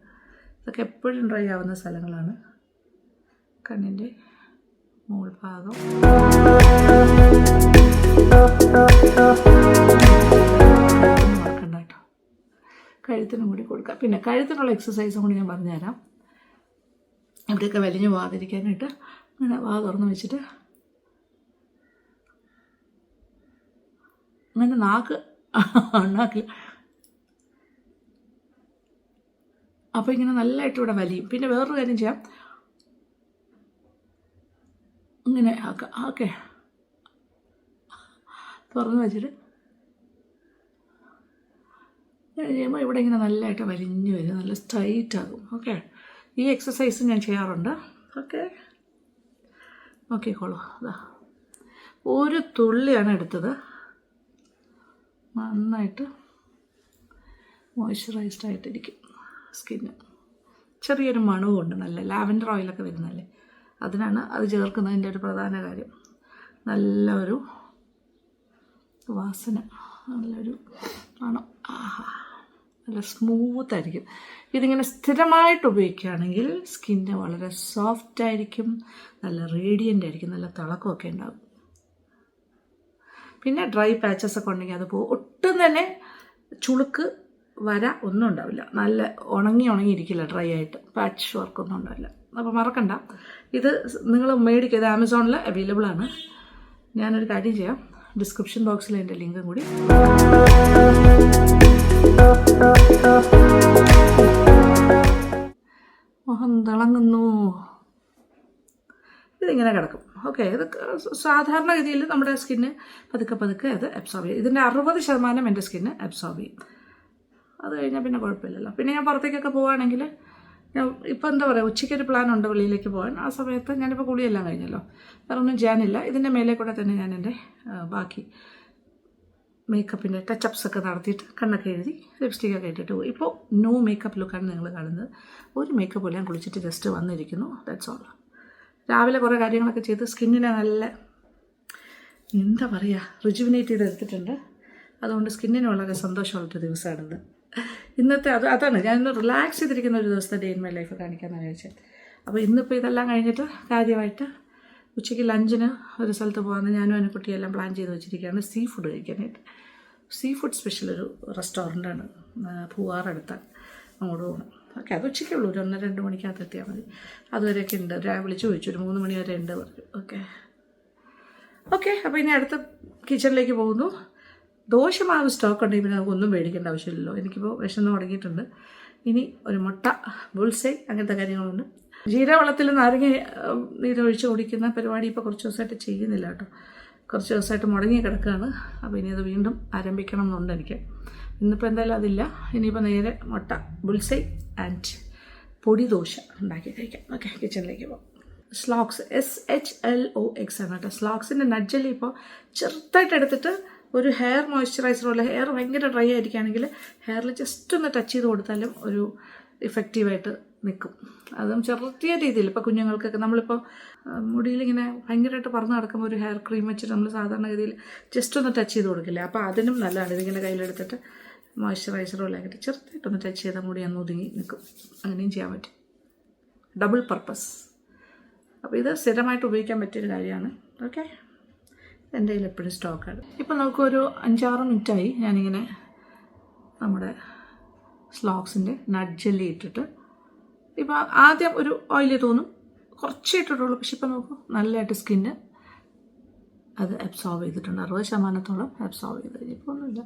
ഇതൊക്കെ എപ്പോഴും ഡ്രൈ ആവുന്ന സ്ഥലങ്ങളാണ്. കണ്ണിൻ്റെ മോൾ ഭാഗം മറക്കണ്ട കേട്ടോ, കഴുത്തിനും കൂടി കൊടുക്കുക. പിന്നെ കഴുത്തിനുള്ള എക്സസൈസും കൂടി ഞാൻ പറഞ്ഞുതരാം. ഇവിടെയൊക്കെ വലിഞ്ഞു പോകാതിരിക്കാനായിട്ട് അങ്ങനെ വാ തുറന്ന് വെച്ചിട്ട് അങ്ങനെ നാക്ക് ഉണ്ടാക്കില്ല, അപ്പോൾ ഇങ്ങനെ നല്ലതായിട്ട് ഇവിടെ വലിയും. പിന്നെ വേറൊരു കാര്യം ചെയ്യാം, ഇങ്ങനെ ആക്കാം. ഓക്കെ, തുറന്ന് വെച്ചിട്ട് ചെയ്യുമ്പോൾ ഇവിടെ ഇങ്ങനെ നല്ലതായിട്ട് വലിഞ്ഞു വരും, നല്ല സ്ട്രൈറ്റ് ആകും. ഓക്കെ, ഈ എക്സസൈസ് ഞാൻ ചെയ്യാറുണ്ട്. ഓക്കെ, നോക്കിക്കോളൂ. അതാ ഒരു തുള്ളിയാണ് എടുത്തത്, നന്നായിട്ട് മോയ്സ്ചറൈസ്ഡ് ആയിട്ടിരിക്കും സ്കിന്ന്. ചെറിയൊരു മണവുമുണ്ട്, നല്ല ലാവൻഡർ ഓയിലൊക്കെ വരുന്നല്ലേ, അതിനാണ് അത് ചേർക്കുന്നതിൻ്റെ ഒരു പ്രധാന കാര്യം. നല്ലൊരു വാസന, നല്ലൊരു മണം, നല്ല സ്മൂത്തായിരിക്കും. ഇതിങ്ങനെ സ്ഥിരമായിട്ട് ഉപയോഗിക്കുകയാണെങ്കിൽ സ്കിന്ന് വളരെ സോഫ്റ്റ് ആയിരിക്കും, നല്ല റേഡിയൻ്റ് ആയിരിക്കും, നല്ല തിളക്കമൊക്കെ ഉണ്ടാകും. പിന്നെ ഡ്രൈ പാച്ചസ് ഒക്കെ ഉണ്ടെങ്കിൽ അത് പോകും. ഒട്ടും തന്നെ ചുളുക്ക് വര ഒന്നും ഉണ്ടാവില്ല, നല്ല ഉണങ്ങിയിരിക്കില്ല, ഡ്രൈ ആയിട്ട് പാച്ച് വർക്കൊന്നും ഉണ്ടാവില്ല. അപ്പോൾ മറക്കണ്ട, ഇത് നിങ്ങൾ മേടിക്കുക. ഇത് ആമസോണിൽ അവൈലബിൾ ആണ്. ഞാനൊരു കാര്യം ചെയ്യാം, ഡിസ്ക്രിപ്ഷൻ ബോക്സിൽ എൻ്റെ ലിങ്കും കൂടി. മുഖം തിളങ്ങുന്നു, ഇതിങ്ങനെ കിടക്കും. ഓക്കെ, ഇത് സാധാരണഗതിയിൽ നമ്മുടെ സ്കിന്ന് പതുക്കെ അത് അബ്സോർബ് ചെയ്യും. ഇതിൻ്റെ 60% എൻ്റെ സ്കിന്ന് അബ്സോർബ് ചെയ്യും. അത് കഴിഞ്ഞാൽ പിന്നെ കുഴപ്പമില്ലല്ലോ. പിന്നെ ഞാൻ പുറത്തേക്കൊക്കെ പോവുകയാണെങ്കിൽ, ഇപ്പോൾ എന്താ പറയുക, ഉച്ചയ്ക്കൊരു പ്ലാൻ ഉണ്ട് വെളിയിലേക്ക് പോകാൻ. ആ സമയത്ത് ഞാനിപ്പോൾ കുളിയെല്ലാം കഴിഞ്ഞല്ലോ, വേറെ ഒന്നും ചെയ്യാനില്ല. ഇതിൻ്റെ മേലെ കൂടെ തന്നെ ഞാൻ എൻ്റെ ബാക്കി മേക്കപ്പിൻ്റെ ടച്ചപ്സ് ഒക്കെ നടത്തിയിട്ട് കണ്ണൊക്കെ എഴുതി ലിപ്സ്റ്റിക്കൊക്കെ ഇട്ടിട്ട് പോയി. ഇപ്പോൾ നോ മേക്കപ്പ് ലുക്കാണ് നിങ്ങൾ കാണുന്നത്. ഒരു മേക്കപ്പ് ഞാൻ കുളിച്ചിട്ട് ജസ്റ്റ് വന്നിരിക്കുന്നു, ദാറ്റ്സ് ഓൾ. രാവിലെ കുറേ കാര്യങ്ങളൊക്കെ ചെയ്ത് സ്കിന്നിനെ നല്ല എന്താ പറയുക റിജുവിനേറ്റ് ചെയ്തെടുത്തിട്ടുണ്ട്. അതുകൊണ്ട് സ്കിന്നിന് വളരെ സന്തോഷമുള്ളൊരു ദിവസമാണിത്. ഇന്നത്തെ അതാണ് ഞാനിന്ന് റിലാക്സ് ചെയ്തിരിക്കുന്ന ഒരു ദിവസത്തെ ഡേ ഇൻ മൈ ലൈഫ് കാണിക്കാമെന്ന് വിചാരിച്ചത്. അപ്പോൾ ഇന്നിപ്പോൾ ഇതെല്ലാം കഴിഞ്ഞിട്ട് കാര്യമായിട്ട് ഉച്ചയ്ക്ക് ലഞ്ചിന് ഒരു സ്ഥലത്ത് പോകാമെന്ന് ഞാനും അനുക്കുട്ടിയെല്ലാം പ്ലാൻ ചെയ്ത് വെച്ചിരിക്കുകയാണ്, സീ ഫുഡ് കഴിക്കാനായിട്ട്. സീ ഫുഡ് സ്പെഷ്യൽ ഒരു റെസ്റ്റോറൻ്റാണ് പൂവാറടുത്താണ്, അങ്ങോട്ട് പോകണം. ഓക്കെ, അത് ഉച്ചയ്ക്കുള്ളൂ, ഒരു 1-2 മണിക്കകത്ത് എത്തിയാൽ മതി. അതുവരെയൊക്കെ ഉണ്ട്, വിളിച്ച് ചോദിച്ചു, ഒരു 3 മണി വരെ ഉണ്ട് പറഞ്ഞു. ഓക്കെ, അപ്പോൾ ഇനി അടുത്ത കിച്ചണിലേക്ക് പോകുന്നു. ദോശമാവ് സ്റ്റോക്ക് ഉണ്ടെങ്കിൽ പിന്നെ നമുക്കൊന്നും മേടിക്കേണ്ട ആവശ്യമില്ലല്ലോ. എനിക്കിപ്പോൾ വിശന്ന് തുടങ്ങിയിട്ടുണ്ട്. ഇനി ഒരു മുട്ട ബുൾസൈ അങ്ങനത്തെ കാര്യങ്ങളുണ്ട്. ജീരവെള്ളത്തിൽ നാരങ്ങ നീരൊഴിച്ച് കുടിക്കുന്ന പരിപാടി ഇപ്പോൾ കുറച്ച് ദിവസമായിട്ട് ചെയ്യുന്നില്ല കേട്ടോ, കുറച്ച് ദിവസമായിട്ട് മുടങ്ങി കിടക്കുകയാണ്. അപ്പോൾ ഇനി അത് വീണ്ടും ആരംഭിക്കണം എന്നുണ്ട് എനിക്ക്. ഇന്നിപ്പോൾ എന്തായാലും അതില്ല. ഇനിയിപ്പോൾ നേരെ മുട്ട ബുൾസൈ ആൻഡ് പൊടി ദോശ ഉണ്ടാക്കി കഴിക്കാം. ഓക്കെ, കിച്ചണിലേക്ക് പോകാം. സ്ലോക്സ് SHLOX ആണ് കേട്ടോ. സ്ലോക്സിൻ്റെ നട്ട് ജെല്ലി ഇപ്പോൾ ചെറുതായിട്ട് എടുത്തിട്ട് ഒരു ഹെയർ മോയ്സ്ചറൈസറുള്ള, ഹെയർ ഭയങ്കര ഡ്രൈ ആയിരിക്കുകയാണെങ്കിൽ ഹെയറിൽ ജസ്റ്റ് ഒന്ന് ടച്ച് ചെയ്ത് കൊടുത്താലും ഒരു ഇഫക്റ്റീവായിട്ട് നിൽക്കും. അതും ചെറിയ രീതിയിൽ ഇപ്പോൾ കുഞ്ഞുങ്ങൾക്കൊക്കെ നമ്മളിപ്പോൾ മുടിയിലിങ്ങനെ ഭയങ്കരമായിട്ട് പറന്ന് നടക്കുമ്പോൾ ഒരു ഹെയർ ക്രീം വെച്ചിട്ട് നമ്മൾ സാധാരണഗതിയിൽ ജസ്റ്റ് ഒന്ന് ടച്ച് ചെയ്ത് കൊടുക്കില്ല. അപ്പോൾ അതിനും നല്ലതാണ്. ഇതിങ്ങനെ കയ്യിലെടുത്തിട്ട് മോയ്സ്ചറൈസറും ആക്കിയിട്ട് ചെറുതായിട്ടൊന്ന് ടച്ച് ചെയ്താൽ മുടി അന്ന് ഒതുങ്ങി നിൽക്കും. അങ്ങനെയും ചെയ്യാൻ പറ്റും, ഡബിൾ പർപ്പസ്. അപ്പോൾ ഇത് സ്ഥിരമായിട്ട് ഉപയോഗിക്കാൻ പറ്റിയൊരു കാര്യമാണ്. ഓക്കെ, എൻ്റെ കയ്യിൽ എപ്പോഴും സ്റ്റോക്കാണ്. ഇപ്പോൾ നമുക്കൊരു 5-6 മിനിറ്റായി ഞാനിങ്ങനെ നമ്മുടെ സ്ലോക്സിൻ്റെ നട്ട് ജെല്ലി ഇട്ടിട്ട്. ഇപ്പോൾ ആദ്യം ഒരു ഓയിലി തോന്നും, കുറച്ചേ ഇട്ടിട്ടുള്ളൂ. പക്ഷെ ഇപ്പം നോക്കൂ, നല്ലതായിട്ട് സ്കിന്ന് അത് അബ്സോർബ് ചെയ്തിട്ടുണ്ട്. 60% അബ്സോർബ് ചെയ്ത് ഇപ്പോൾ ഒന്നുമില്ല.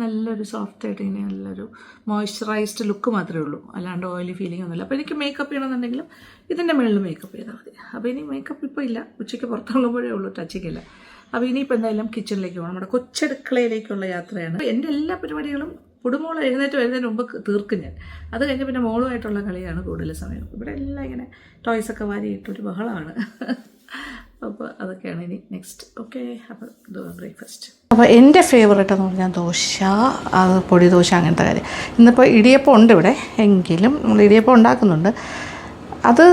നല്ലൊരു സോഫ്റ്റായിട്ട് ഇങ്ങനെ നല്ലൊരു മോയ്സ്ചറൈസ്ഡ് ലുക്ക് മാത്രമേ ഉള്ളൂ, അല്ലാണ്ട് ഓയിലി ഫീലിംഗ് ഒന്നുമില്ല. അപ്പോൾ എനിക്ക് മേക്കപ്പ് ചെയ്യണമെന്നുണ്ടെങ്കിലും ഇതിൻ്റെ മുകളിൽ മേക്കപ്പ് ചെയ്താൽ മതി. അപ്പോൾ ഇനി മേക്കപ്പ് ഇപ്പോൾ ഇല്ല, ഉച്ചയ്ക്ക് പുറത്തുള്ളപ്പോഴേ ഉള്ളൂ, ടച്ചിക്കില്ല. അപ്പോൾ ഇനിയിപ്പോൾ എന്തായാലും കിച്ചണിലേക്ക് പോകണം. നമ്മുടെ കൊച്ചടുക്കളയിലേക്കുള്ള യാത്രയാണ്. എൻ്റെ എല്ലാ പരിപാടികളും കുടുംബങ്ങൾ എഴുന്നേറ്റ് വരുന്നതിന് മുമ്പ് തീർക്കും ഞാൻ. അത് കഴിഞ്ഞ് പിന്നെ മോളുമായിട്ടുള്ള കളിയാണ് കൂടുതൽ സമയം. ഇവിടെ എല്ലാം ഇങ്ങനെ ടോയ്സൊക്കെ വാരിയിട്ടൊരു ബഹളമാണ്. അപ്പോൾ അതൊക്കെയാണ് ഇനി നെക്സ്റ്റ്. ഓക്കെ, അപ്പോൾ ബ്രേക്ക്ഫാസ്റ്റ്. അപ്പോൾ എൻ്റെ ഫേവറേറ്റ് എന്ന് പറഞ്ഞാൽ ദോശ, അത് പൊടി ദോശ, അങ്ങനത്തെ കാര്യം. ഇന്നിപ്പോൾ ഇടിയപ്പം ഉണ്ട് ഇവിടെ, എങ്കിലും നമ്മൾ ഇടിയപ്പം ഉണ്ടാക്കുന്നുണ്ട്. അത്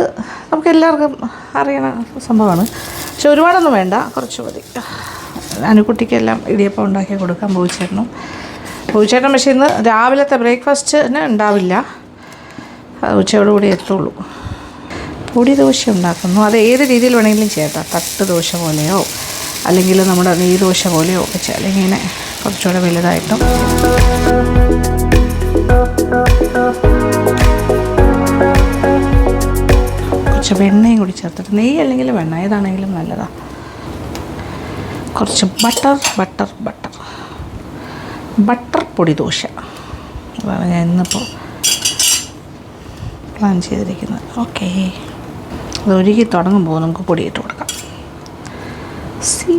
നമുക്ക് എല്ലാവർക്കും അറിയണ സംഭവമാണ്. പക്ഷെ ഒരുപാടൊന്നും വേണ്ട, കുറച്ച് മതി. അനുക്കുട്ടിക്കെല്ലാം ഇടിയപ്പം ഉണ്ടാക്കി കൊടുക്കാം, പൂച്ചേട്ടനും. പക്ഷേ ഇന്ന് രാവിലത്തെ ബ്രേക്ക്ഫാസ്റ്റിന് ഉണ്ടാവില്ല, ഉച്ചയോടുകൂടി എത്തുള്ളൂ. പൊടി ദോശ ഉണ്ടാക്കുന്നു. അത് ഏത് രീതിയിൽ വേണമെങ്കിലും ചെയ്യാം. തട്ട് ദോശ പോലെയോ അല്ലെങ്കിൽ നമ്മുടെ നെയ്യ് ദോശ പോലെയോ വെച്ചാൽ, അല്ലെങ്കിൽ ഇങ്ങനെ കുറച്ചുകൂടെ വലുതായിട്ടും. കുറച്ച് വെണ്ണയും കൂടി ചേർത്തിട്ട്, നെയ്യ് അല്ലെങ്കിൽ വെണ്ണ ഏതാണെങ്കിലും നല്ലതാണ്. കുറച്ച് ബട്ടർ പൊടി ദോശ, അതാണ് ഞാൻ ഇന്നിപ്പോൾ പ്ലാൻ ചെയ്തിരിക്കുന്നത്. ഓക്കെ, അത് ഒരുക്കി തുടങ്ങുമ്പോൾ നമുക്ക് പൊടിയിട്ട് കൊടുക്കാം. സി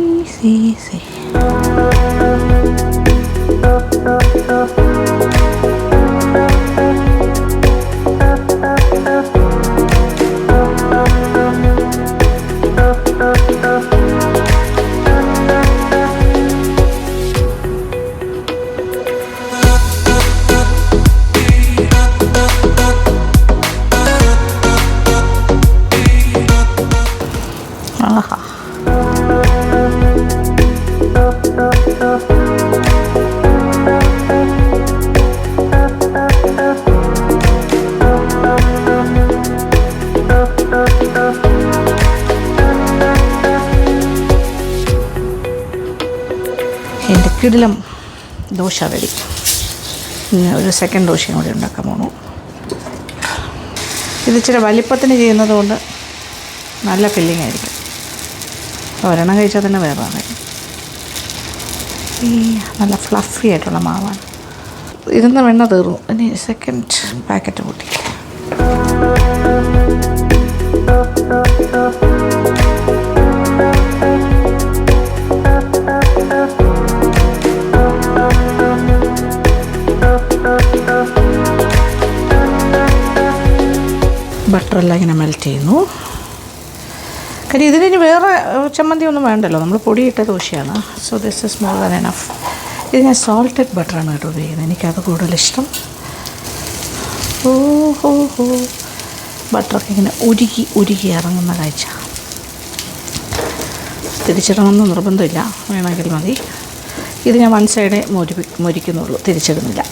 ആഹാ, എൻ്റെ കിടിലം ദോശ റെഡി. ഇനി ഒരു സെക്കൻഡ് ദോശയും കൂടി ഉണ്ടാക്കാൻ പോകണം. ഇത് ഇച്ചിരി വലിപ്പത്തിന് ചെയ്യുന്നത് കൊണ്ട് നല്ല ഫില്ലിംഗ് ആയിരിക്കും. ഒരെണ്ണം കഴിച്ചാൽ തന്നെ വേറെ ഈ നല്ല ഫ്ലഫി ആയിട്ടുള്ള മാവാണ്. ഇരുന്ന വെണ്ണ തീർന്നു, ഇനി സെക്കൻഡ് പാക്കറ്റ് കൂട്ടി. ബട്ടറെല്ലാം ഇങ്ങനെ മെൽറ്റ് ചെയ്യുന്നു. കാര്യം ഇതിന് വേറെ ചമ്മന്തി ഒന്നും വേണ്ടല്ലോ, നമ്മൾ പൊടിയിട്ട ദോശയാണ്. So this is more than enough. ഇത് ഞാൻ സോൾട്ടഡ് ബട്ടറാണ് കേട്ടോ ഉപയോഗിക്കുന്നത്, എനിക്കത് കൂടുതലിഷ്ടം. ബട്ടറൊക്കെ ഇങ്ങനെ ഉരുകി ഇറങ്ങുന്ന കാഴ്ച. തിരിച്ചിടണമെന്ന് നിർബന്ധമില്ല, വേണമെങ്കിൽ മതി. ഇത് ഞാൻ വൺ സൈഡേ മൊരിക്കുന്നുള്ളൂ, തിരിച്ചിടുന്നില്ല.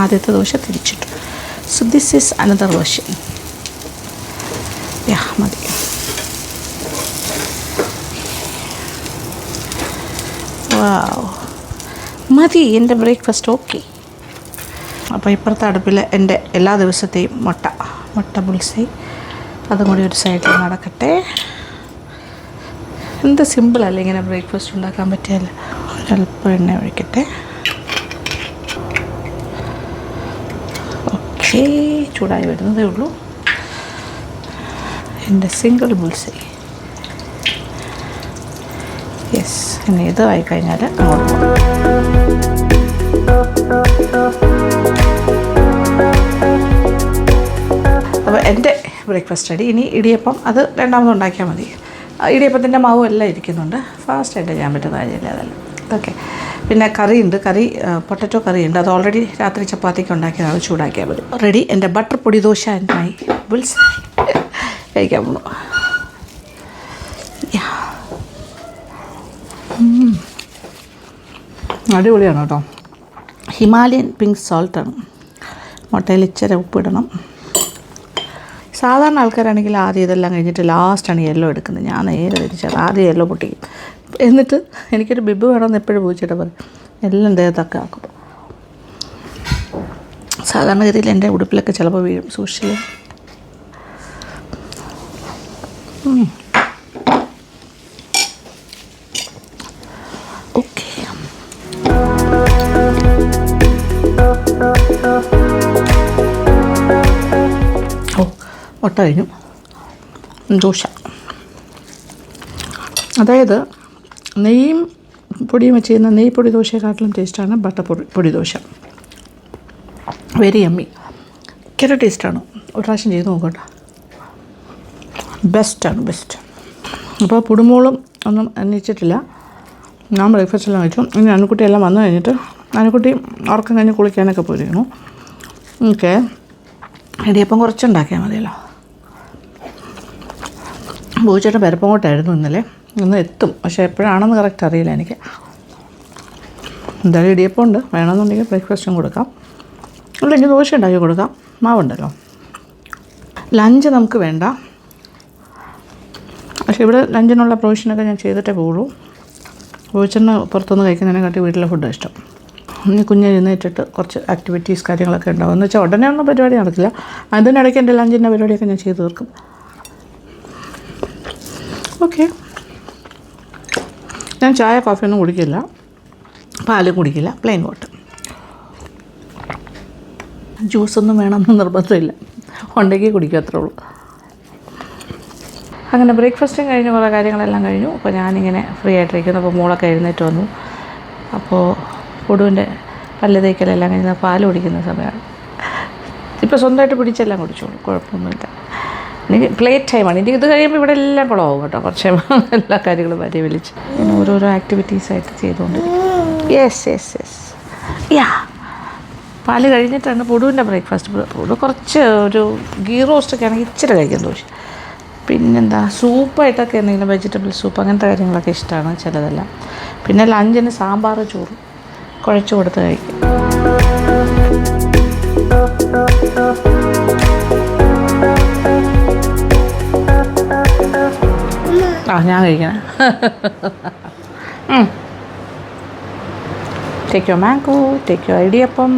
ആദ്യത്തെ ദോശ തിരിച്ചിട്ടു. So this is another version. മതി. മതി എൻ്റെ ബ്രേക്ക്ഫാസ്റ്റ്. ഓക്കെ, അപ്പോൾ ഇപ്പുറത്തെ അടുപ്പിൽ എൻ്റെ എല്ലാ ദിവസത്തെയും മുട്ട ബുൾസൈ, അതും കൂടി ഒരു സൈഡിൽ നടക്കട്ടെ. എന്ത് സിമ്പിളല്ലേ ഇങ്ങനെ ബ്രേക്ക്ഫാസ്റ്റ് ഉണ്ടാക്കാൻ പറ്റിയാൽ. ഒരല്പം എണ്ണ ഒഴിക്കട്ടെ. ഓക്കെ, ചൂടായി വരുന്നതേ ഉള്ളൂ. എൻ്റെ സിംഗിൾ ബുൾസൈ. യെസ്, ഇനി ഇത് ആയിക്കഴിഞ്ഞാൽ അങ്ങോട്ട് പോകും. അപ്പോൾ എൻ്റെ ബ്രേക്ക്ഫാസ്റ്റ് റെഡി. ഇനി ഇടിയപ്പം, അത് രണ്ടാമത് ഉണ്ടാക്കിയാൽ മതി. ഇടിയപ്പത്തിൻ്റെ മാവും എല്ലാം ഇരിക്കുന്നുണ്ട്, ഫാസ്റ്റായിട്ട് ചെയ്യാൻ പറ്റുന്ന കാര്യമില്ല അതെല്ലാം. ഓക്കെ, പിന്നെ കറിയുണ്ട്, പൊട്ടറ്റോ കറിയുണ്ട്. അത് ഓൾറെഡി രാത്രി ചപ്പാത്തിക്ക് ഉണ്ടാക്കിയതാണ്, ചൂടാക്കിയാൽ മതി. റെഡി. എൻ്റെ ബട്ടർ പൊടി ദോശ ആൻഡ് ബുൾസ് കഴിക്കാൻ പോണു. അടിപൊളിയാണ് കേട്ടോ. ഹിമാലയൻ പിങ്ക് സോൾട്ടാണ്. മുട്ടയിൽ ഇച്ചിരി ഉപ്പിടണം. സാധാരണ ആൾക്കാരാണെങ്കിൽ ആദ്യം ഇതെല്ലാം കഴിഞ്ഞിട്ട് ലാസ്റ്റാണ് യെല്ലോ എടുക്കുന്നത്. ഞാൻ നേരെ തിരിച്ചത്, ആദ്യം യെല്ലോ പൊട്ടിക്കും, എന്നിട്ട് എനിക്കൊരു ബിബ് വേണമെന്ന് എപ്പോഴും പൂച്ചിട്ട് പറയും, എല്ലാം ദേഹത്തൊക്കെ ആക്കും. സാധാരണഗതിയിൽ എൻ്റെ ഉടുപ്പിലൊക്കെ ചിലപ്പോൾ വീഴും, സൂക്ഷിച്ചില്ല. ഓക്കെ, ഓ മുട്ട കഴിഞ്ഞു. ദോശ, അതായത് നെയ്യും പൊടിയും വെച്ച് ചെയ്യുന്ന നെയ്യ് പൊടി ദോശയെക്കാട്ടിലും ടേസ്റ്റാണ് ബട്ടർ പൊടി ദോശ. വെരി യമ്മി, ഭയങ്കര ടേസ്റ്റാണ്. ഒരു പ്രാവശ്യം ചെയ്ത് നോക്കട്ടെ, ബെസ്റ്റാണ്, ബെസ്റ്റ്. അപ്പോൾ പുടുമോളും ഒന്നും എണീച്ചിട്ടില്ല. ഞാൻ ബ്രേക്ക്ഫാസ്റ്റെല്ലാം കഴിച്ചു. ഇനി അനുക്കുട്ടി എല്ലാം വന്നു കഴിഞ്ഞിട്ട് അനുക്കുട്ടി ഉറക്കം കഴിഞ്ഞ് കുളിക്കാനൊക്കെ പോയിരിക്കുന്നു. ഓക്കെ, ഇടിയപ്പം കുറച്ചുണ്ടാക്കിയാൽ മതിയല്ലോ. പൂച്ചേട്ടൻ പെരപ്പങ്ങോട്ടായിരുന്നു ഇന്ന് എത്തും, പക്ഷേ എപ്പോഴാണെന്ന് കറക്റ്റ് അറിയില്ല എനിക്ക്. എന്തായാലും ഇടിയപ്പം ഉണ്ട്, വേണമെന്നുണ്ടെങ്കിൽ ബ്രേക്ക്ഫാസ്റ്റും കൊടുക്കാം, അല്ലെങ്കിൽ ദോശ ഉണ്ടാക്കി കൊടുക്കാം, മാവുണ്ടല്ലോ. ലഞ്ച് നമുക്ക് വേണ്ട, പക്ഷേ ഇവിടെ ലഞ്ചിനുള്ള പ്രൊവിഷനൊക്കെ ഞാൻ ചെയ്തിട്ടേ പോകുള്ളൂ. പൂച്ചേട്ടന് പുറത്തുനിന്ന് കഴിക്കുന്നതിനെക്കാട്ടി വീട്ടിലെ ഫുഡാണ് ഇഷ്ടം. ഇനി കുഞ്ഞിരുന്നിട്ടിട്ട് കുറച്ച് ആക്ടിവിറ്റീസ് കാര്യങ്ങളൊക്കെ ഉണ്ടാവും. എന്ന് വെച്ചാൽ ഉടനെ ഒന്നും പരിപാടി നടക്കില്ല, അതിനിടയ്ക്ക് എൻ്റെ ലഞ്ചിൻ്റെ പരിപാടിയൊക്കെ ഞാൻ ചെയ്ത് തീർക്കും. ഓക്കെ, ഞാൻ ചായ കോഫിയൊന്നും കുടിക്കില്ല, പാലും കുടിക്കില്ല, പ്ലെയിൻ വാട്ടർ. ജ്യൂസൊന്നും വേണമെന്ന് നിർബന്ധമില്ല, ഉണ്ടെങ്കിൽ കുടിക്കും, അത്രേ ഉള്ളൂ. അങ്ങനെ ബ്രേക്ക്ഫാസ്റ്റും കഴിഞ്ഞ് കുറേ കാര്യങ്ങളെല്ലാം കഴിഞ്ഞു. അപ്പോൾ ഞാനിങ്ങനെ ഫ്രീ ആയിട്ടിരിക്കുന്നു. അപ്പോൾ മോളൊക്കെ എഴുന്നേറ്റ് വന്നു. അപ്പോൾ പൊടുവിൻ്റെ പല്ല് തേക്കലെല്ലാം കഴിഞ്ഞ് പാൽ കുടിക്കുന്ന സമയമാണ്. ഇപ്പോൾ സ്വന്തമായിട്ട് പിടിച്ചെല്ലാം കുടിച്ചോളൂ, കുഴപ്പമൊന്നുമില്ല. എനിക്ക് പ്ലേറ്റ് ടൈമാണ്. എനിക്ക് ഇത് കഴിയുമ്പോൾ ഇവിടെ എല്ലാം കുളമാവും കേട്ടോ. കുറച്ച് എല്ലാ കാര്യങ്ങളും വരെ വിളിച്ച് പിന്നെ ഓരോരോ ആക്ടിവിറ്റീസായിട്ട് ചെയ്തുകൊണ്ട് യെസ് യാ. പാല് കഴിഞ്ഞിട്ടാണ് പൊടുവിൻ്റെ ബ്രേക്ക്ഫാസ്റ്റ്. പൊടു കുറച്ച് ഒരു ഗീ റോസ്റ്റൊക്കെ ആണെങ്കിൽ ഇച്ചിരി കഴിക്കാൻ ദോശ. പിന്നെന്താ, സൂപ്പായിട്ടൊക്കെ എന്തെങ്കിലും വെജിറ്റബിൾ സൂപ്പ് അങ്ങനത്തെ കാര്യങ്ങളൊക്കെ ഇഷ്ടമാണ് ചിലതെല്ലാം. പിന്നെ ലഞ്ചിന് സാമ്പാർ ചോറ് കുഴച്ച് കൊടുത്ത് കഴിക്കും. ഞാൻ കഴിക്കണേ. ടേക്ക് യോ മാംഗോ, ടേക്ക് യോ ഇടിയപ്പം.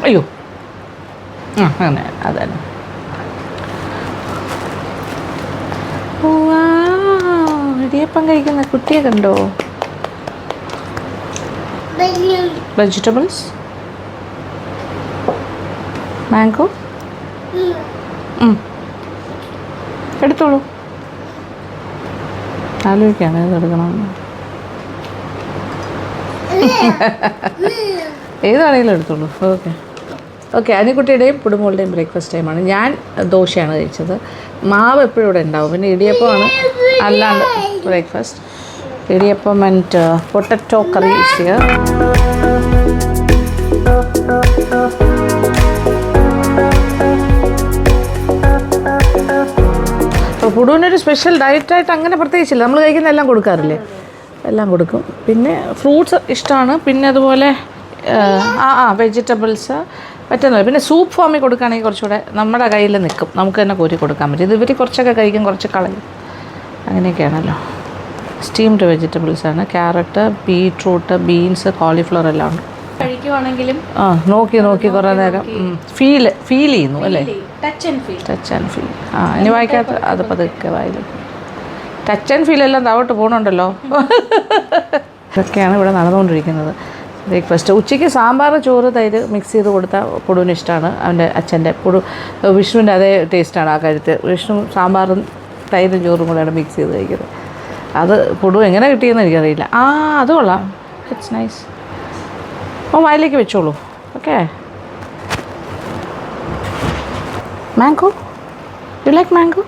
അയ്യോ അങ്ങനെ അതന്നെ. ഇടിയപ്പം കഴിക്കുന്ന കുട്ടിയെ കണ്ടോ? വെജിറ്റബിൾസ്, മാംഗോ എടുത്തോളൂ. ആലോചിക്കാണ് ഏതെടുക്കണമെന്ന്. ഏതാണെങ്കിലും എടുത്തോളൂ. ഓക്കെ അനിക്കുട്ടിയുടെയും പുടുമോളുടെയും ബ്രേക്ക്ഫാസ്റ്റ് ടൈമാണ്. ഞാൻ ദോശയാണ് കഴിച്ചത്. മാവ് എപ്പോഴും ഇവിടെ ഉണ്ടാവും. പിന്നെ ഇടിയപ്പമാണ് അല്ലാണ്ട് breakfast. Idiyappam and potato curry is here. അപ്പോൾ പുടുവിനൊരു സ്പെഷ്യൽ ഡയറ്റായിട്ട് അങ്ങനെ പ്രത്യേകിച്ചില്ല. നമ്മൾ കഴിക്കുന്ന എല്ലാം കൊടുക്കാറില്ലേ, എല്ലാം കൊടുക്കും. പിന്നെ ഫ്രൂട്ട്സ് ഇഷ്ടമാണ്. പിന്നെ അതുപോലെ വെജിറ്റബിൾസ് പറ്റുന്നില്ല. പിന്നെ സൂപ്പ് ഫോമിൽ കൊടുക്കുകയാണെങ്കിൽ കുറച്ചുകൂടെ നമ്മുടെ കയ്യിൽ നിൽക്കും, നമുക്ക് തന്നെ കോരി കൊടുക്കാൻ പറ്റും. ഇത് ഇവർ കുറച്ചൊക്കെ കഴിക്കും, കുറച്ച് കളയും, അങ്ങനെയൊക്കെയാണല്ലോ. സ്റ്റീംഡ് വെജിറ്റബിൾസാണ്. ക്യാരറ്റ്, ബീട്രൂട്ട്, ബീൻസ്, കോളിഫ്ലവർ എല്ലാം ഉണ്ട്. കഴിക്കുവാണെങ്കിലും നോക്കി കുറേ നേരം ഫീൽ ചെയ്യുന്നു അല്ലേ? Touch and feel. ഇനി വായിക്കാത്ത അത് പതുക്കെ വായിൽ. ടച്ച് ആൻഡ് ഫീൽ എല്ലാം താവോട്ട് പോകണുണ്ടല്ലോ. ഇതൊക്കെയാണ് ഇവിടെ നടന്നുകൊണ്ടിരിക്കുന്നത് ബ്രേക്ക്ഫാസ്റ്റ്. ഉച്ചയ്ക്ക് സാമ്പാർ, ചോറ്, തൈര് മിക്സ് ചെയ്ത് കൊടുത്താൽ പൊടുവിന് ഇഷ്ടമാണ്. അവൻ്റെ അച്ഛൻ്റെ വിഷ്ണുവിൻ്റെ അതേ ടേസ്റ്റാണ് ആ കാര്യത്തിൽ. വിഷ്ണു സാമ്പാറും തൈരും ചോറും കൂടെയാണ് മിക്സ് ചെയ്ത് കഴിക്കുന്നത്. അത് പൊടു എങ്ങനെ കിട്ടിയെന്ന് എനിക്കറിയില്ല. അത് കൊള്ളാം, ഇറ്റ്സ് നൈസ്. വായിലേക്ക് വെച്ചോളൂ. Okay, mango, you like mango?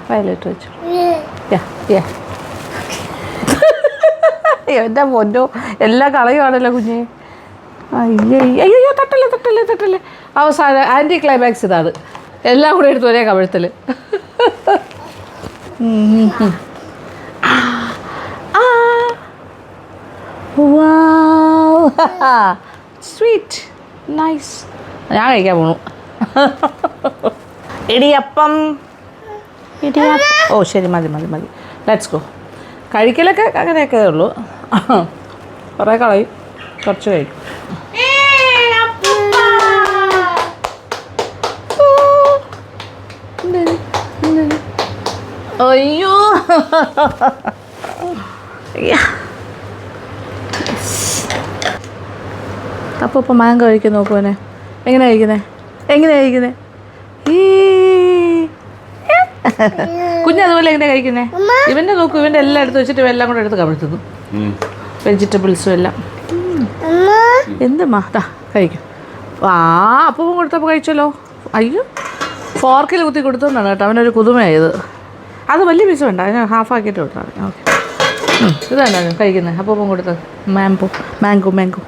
വയലിട്ട് വെച്ചോളൂ. എൻ്റെ പൊന്നോ, എല്ലാം കളയുവാണല്ലോ കുഞ്ഞെ. അയ്യോ തട്ടല്ലേ. അവസാനം ആൻറ്റി ക്ലൈമാക്സ് ഇതാണ്. എല്ലാം കൂടെ എടുത്ത് ഒരേ കവിഴത്തിൽ. Sweet, nice. ഞാൻ കഴിക്കാൻ പോണു ഇടിയപ്പം. ശരി, മതി. Let's go. കഴിക്കലൊക്കെ അങ്ങനെയൊക്കെ ഉള്ളൂ. കുറേ കളയും, കുറച്ച് കഴിക്കും. അയ്യോ. അപ്പോൾ ഇപ്പം മാങ്കോ കഴിക്കുന്നു നോക്കുവനെ. എങ്ങനെ കഴിക്കുന്നേ ഈ കുഞ്ഞതുപോലെ എങ്ങനെ കഴിക്കുന്നേ? ഇവൻ്റെ നോക്കൂ, ഇവൻ്റെ എല്ലാം എടുത്ത് വെച്ചിട്ട് എല്ലാം കൂടെ എടുത്ത് കവിഴ്ത്തുന്നു. വെജിറ്റബിൾസും എല്ലാം. എന്തുമാ ദാ കഴിക്കും. അപ്പം കൊടുത്തപ്പോൾ കഴിച്ചല്ലോ. അയ്യോ, ഫോർക്കിൽ കുത്തി കൊടുത്തോന്നാണ് കേട്ടോ അവനൊരു കുതുമയായത്. അത് വലിയ പീസ് വേണ്ട, അതിന് ഹാഫാക്കിയിട്ട് കൊടുത്താൽ മതി. ഓക്കെ, ഇതാണ് കഴിക്കുന്നത്. അപ്പം കൊടുത്തത് മാങ്കോ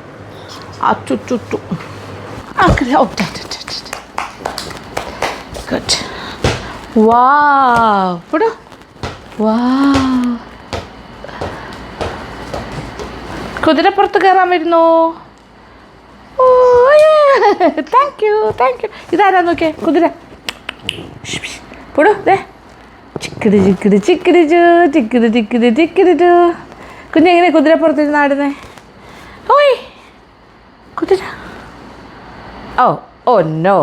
അറ്റുറ്റുറ്റു. ഗുഡ്. വാവ്, ഇവിടെ വാവ്. കുതിരപ്പുറത്ത് കയറാൻ വരുന്നു. ഓ താങ്ക് യു. ഇതാരാ നോക്കിയേ കുതിര. പൊടു ദേ ചിക്കിടി. കുഞ്ഞെങ്ങനെ കുതിരപ്പുറത്തിരുന്ന് ആടുന്നേ? ഓയ് കുതിര. Oh no.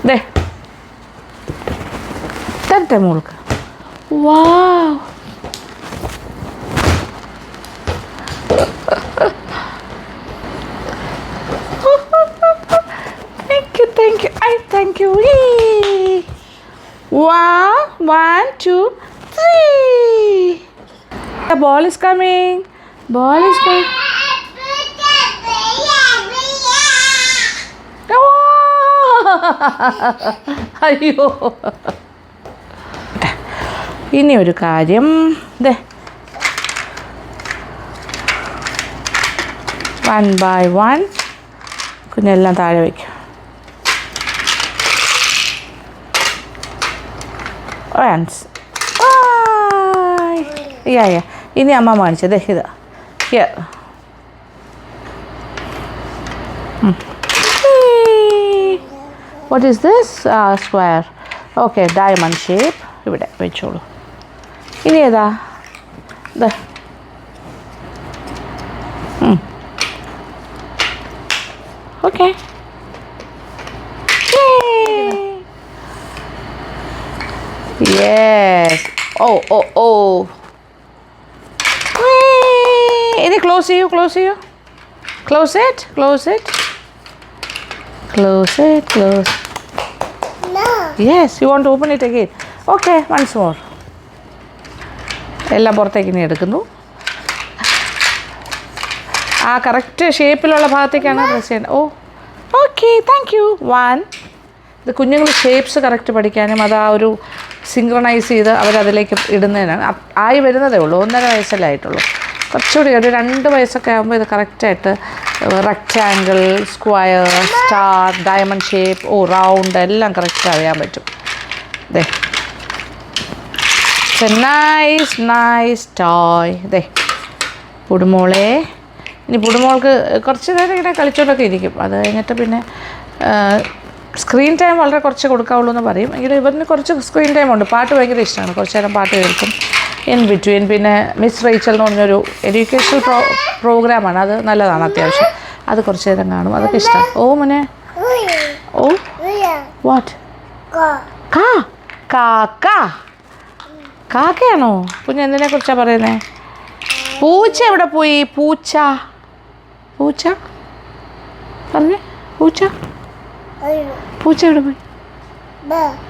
ദേ തരട്ടെ മോൾക്ക്. വാവ്, thank you. Wow, 1, 2, 3. The ball is coming. അയ്യോ. ഇനി ഒരു കാര്യം, ദേ 1 by 1 കുഞ്ഞെല്ലാം താഴെ വയ്ക്കും. ഇനി അമ്മ കാണിച്ചത് ഇതാ. Here. What is this? Square. Okay, diamond shape ഇവിടെ വെച്ചോളൂ. ഇനി ഏതാ? Okay. Yes. Oh. Ini close you. Close it. No. Yes, you want to open it again. Okay, once more. എല്ലാം പുറത്തേക്ക് ഇനി എടുക്കുന്നു. ആ കറക്റ്റ് ഷേപ്പിലുള്ള ഭാഗത്തേക്കാണ് പ്രസ് ചെയ്യേണ്ടത്. Okay, thank U. 1. ഇത് കുഞ്ഞുങ്ങൾ ഷേപ്സ് കറക്റ്റ് പഠിക്കാനും അത് ആ ഒരു സിങ്ക്രണൈസ് ചെയ്ത് അവരതിലേക്ക് ഇടുന്നതിനാണ്. ആയി വരുന്നതേ ഉള്ളൂ, 1.5 വയസ്സല്ലേ ആയിട്ടുള്ളൂ. കുറച്ചുകൂടി ഒരു 2 വയസ്സൊക്കെ ആകുമ്പോൾ ഇത് കറക്റ്റായിട്ട് rectangle, square, star, diamond shape, round എല്ലാം കറക്റ്റ് അറിയാൻ പറ്റും. ദേ നൈസ് ടോയ്. ദേ പുടുമോളെ. ഇനി പുടുമോൾക്ക് കുറച്ച് നേരം ഇങ്ങനെ കളിച്ചോണ്ടൊക്കെ ഇരിക്കും. അത് കഴിഞ്ഞിട്ട് പിന്നെ സ്ക്രീൻ ടൈം വളരെ കുറച്ച് കൊടുക്കാവുള്ളൂ എന്ന് പറയും. എങ്കിലും ഇവരിന് കുറച്ച് സ്ക്രീൻ ടൈം ഉണ്ട്. പാട്ട് ഭയങ്കര ഇഷ്ടമാണ്. കുറച്ച് നേരം പാട്ട് കേൾക്കും ഇൻ ബിറ്റ്വീൻ. പിന്നെ മിസ് റേച്ചൽ എന്ന് പറഞ്ഞൊരു എഡ്യൂക്കേഷണൽ പ്രോഗ്രാമാണ്. അത് നല്ലതാണ് അത്യാവശ്യം. അത് കുറച്ച് നേരം കാണും. അതൊക്കെ ഇഷ്ടമാണ്. മോനെ. വാട്ട്? കാക്കയാണോ? കുഞ്ഞ് എന്തിനെ കുറിച്ചാണ് പറയുന്നത്? പൂച്ച എവിടെ പോയി? പൂച്ച പറഞ്ഞേ. പൂച്ച എവിടെ പോയി?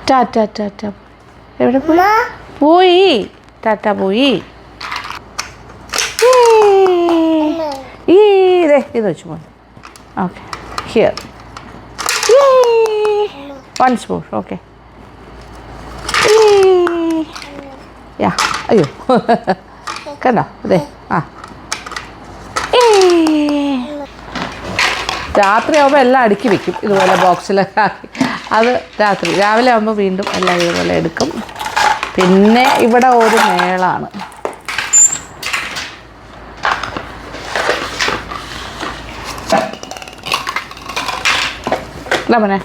ടാറ്റ. എവിടെ പോയി? ടാറ്റ പോയി. ഇത് വെച്ച് പോയി. Okay, here. Once more. Okay. അയ്യോ കണ്ടോ? അതെ. രാത്രിയാകുമ്പോൾ എല്ലാം അടുക്കി വെക്കും ഇതുപോലെ ബോക്സിലൊക്കെ ആക്കി. അത് രാവിലെ ആകുമ്പോൾ വീണ്ടും എല്ലാം ഇതുപോലെ എടുക്കും. പിന്നെ ഇവിടെ ഒരു മേളാണ്. മോനെ.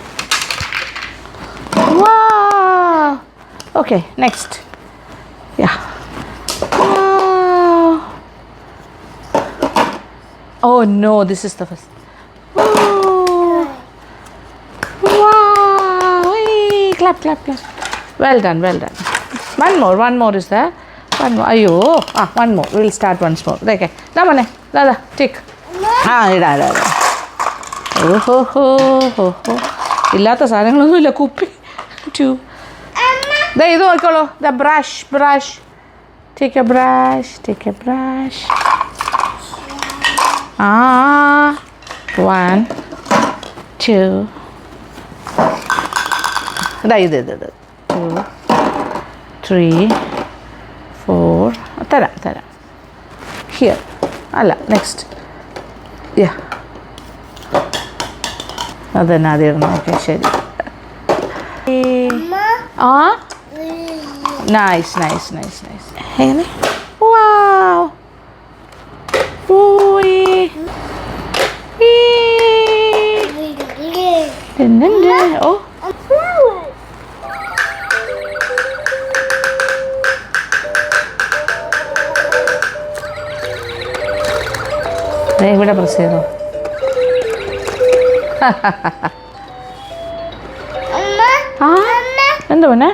Okay, next. Oh no, this is the first. Oh. Wow. Hey, clap, clap, clap. Well done, well done. One more is there. One more. Ayo. One more. We'll start once more. Okay. Now, mane. Dada, take. Ida. Oh. ഇല്ലാത്ത സാധനങ്ങളൊന്നുമില്ല കുപ്പി to ഇത് നോക്കിക്കോളൂ the brush take A brush 1 2 ഇത് 2 3 4 തരാം here അല്ല next യാ അതന്നെ ആദ്യം okay ശരി നൈസ് എങ്ങനെ വാവ് ഓ ഇവിടെ പ്രസ് ചെയ്തോ എന്താ പിന്നെ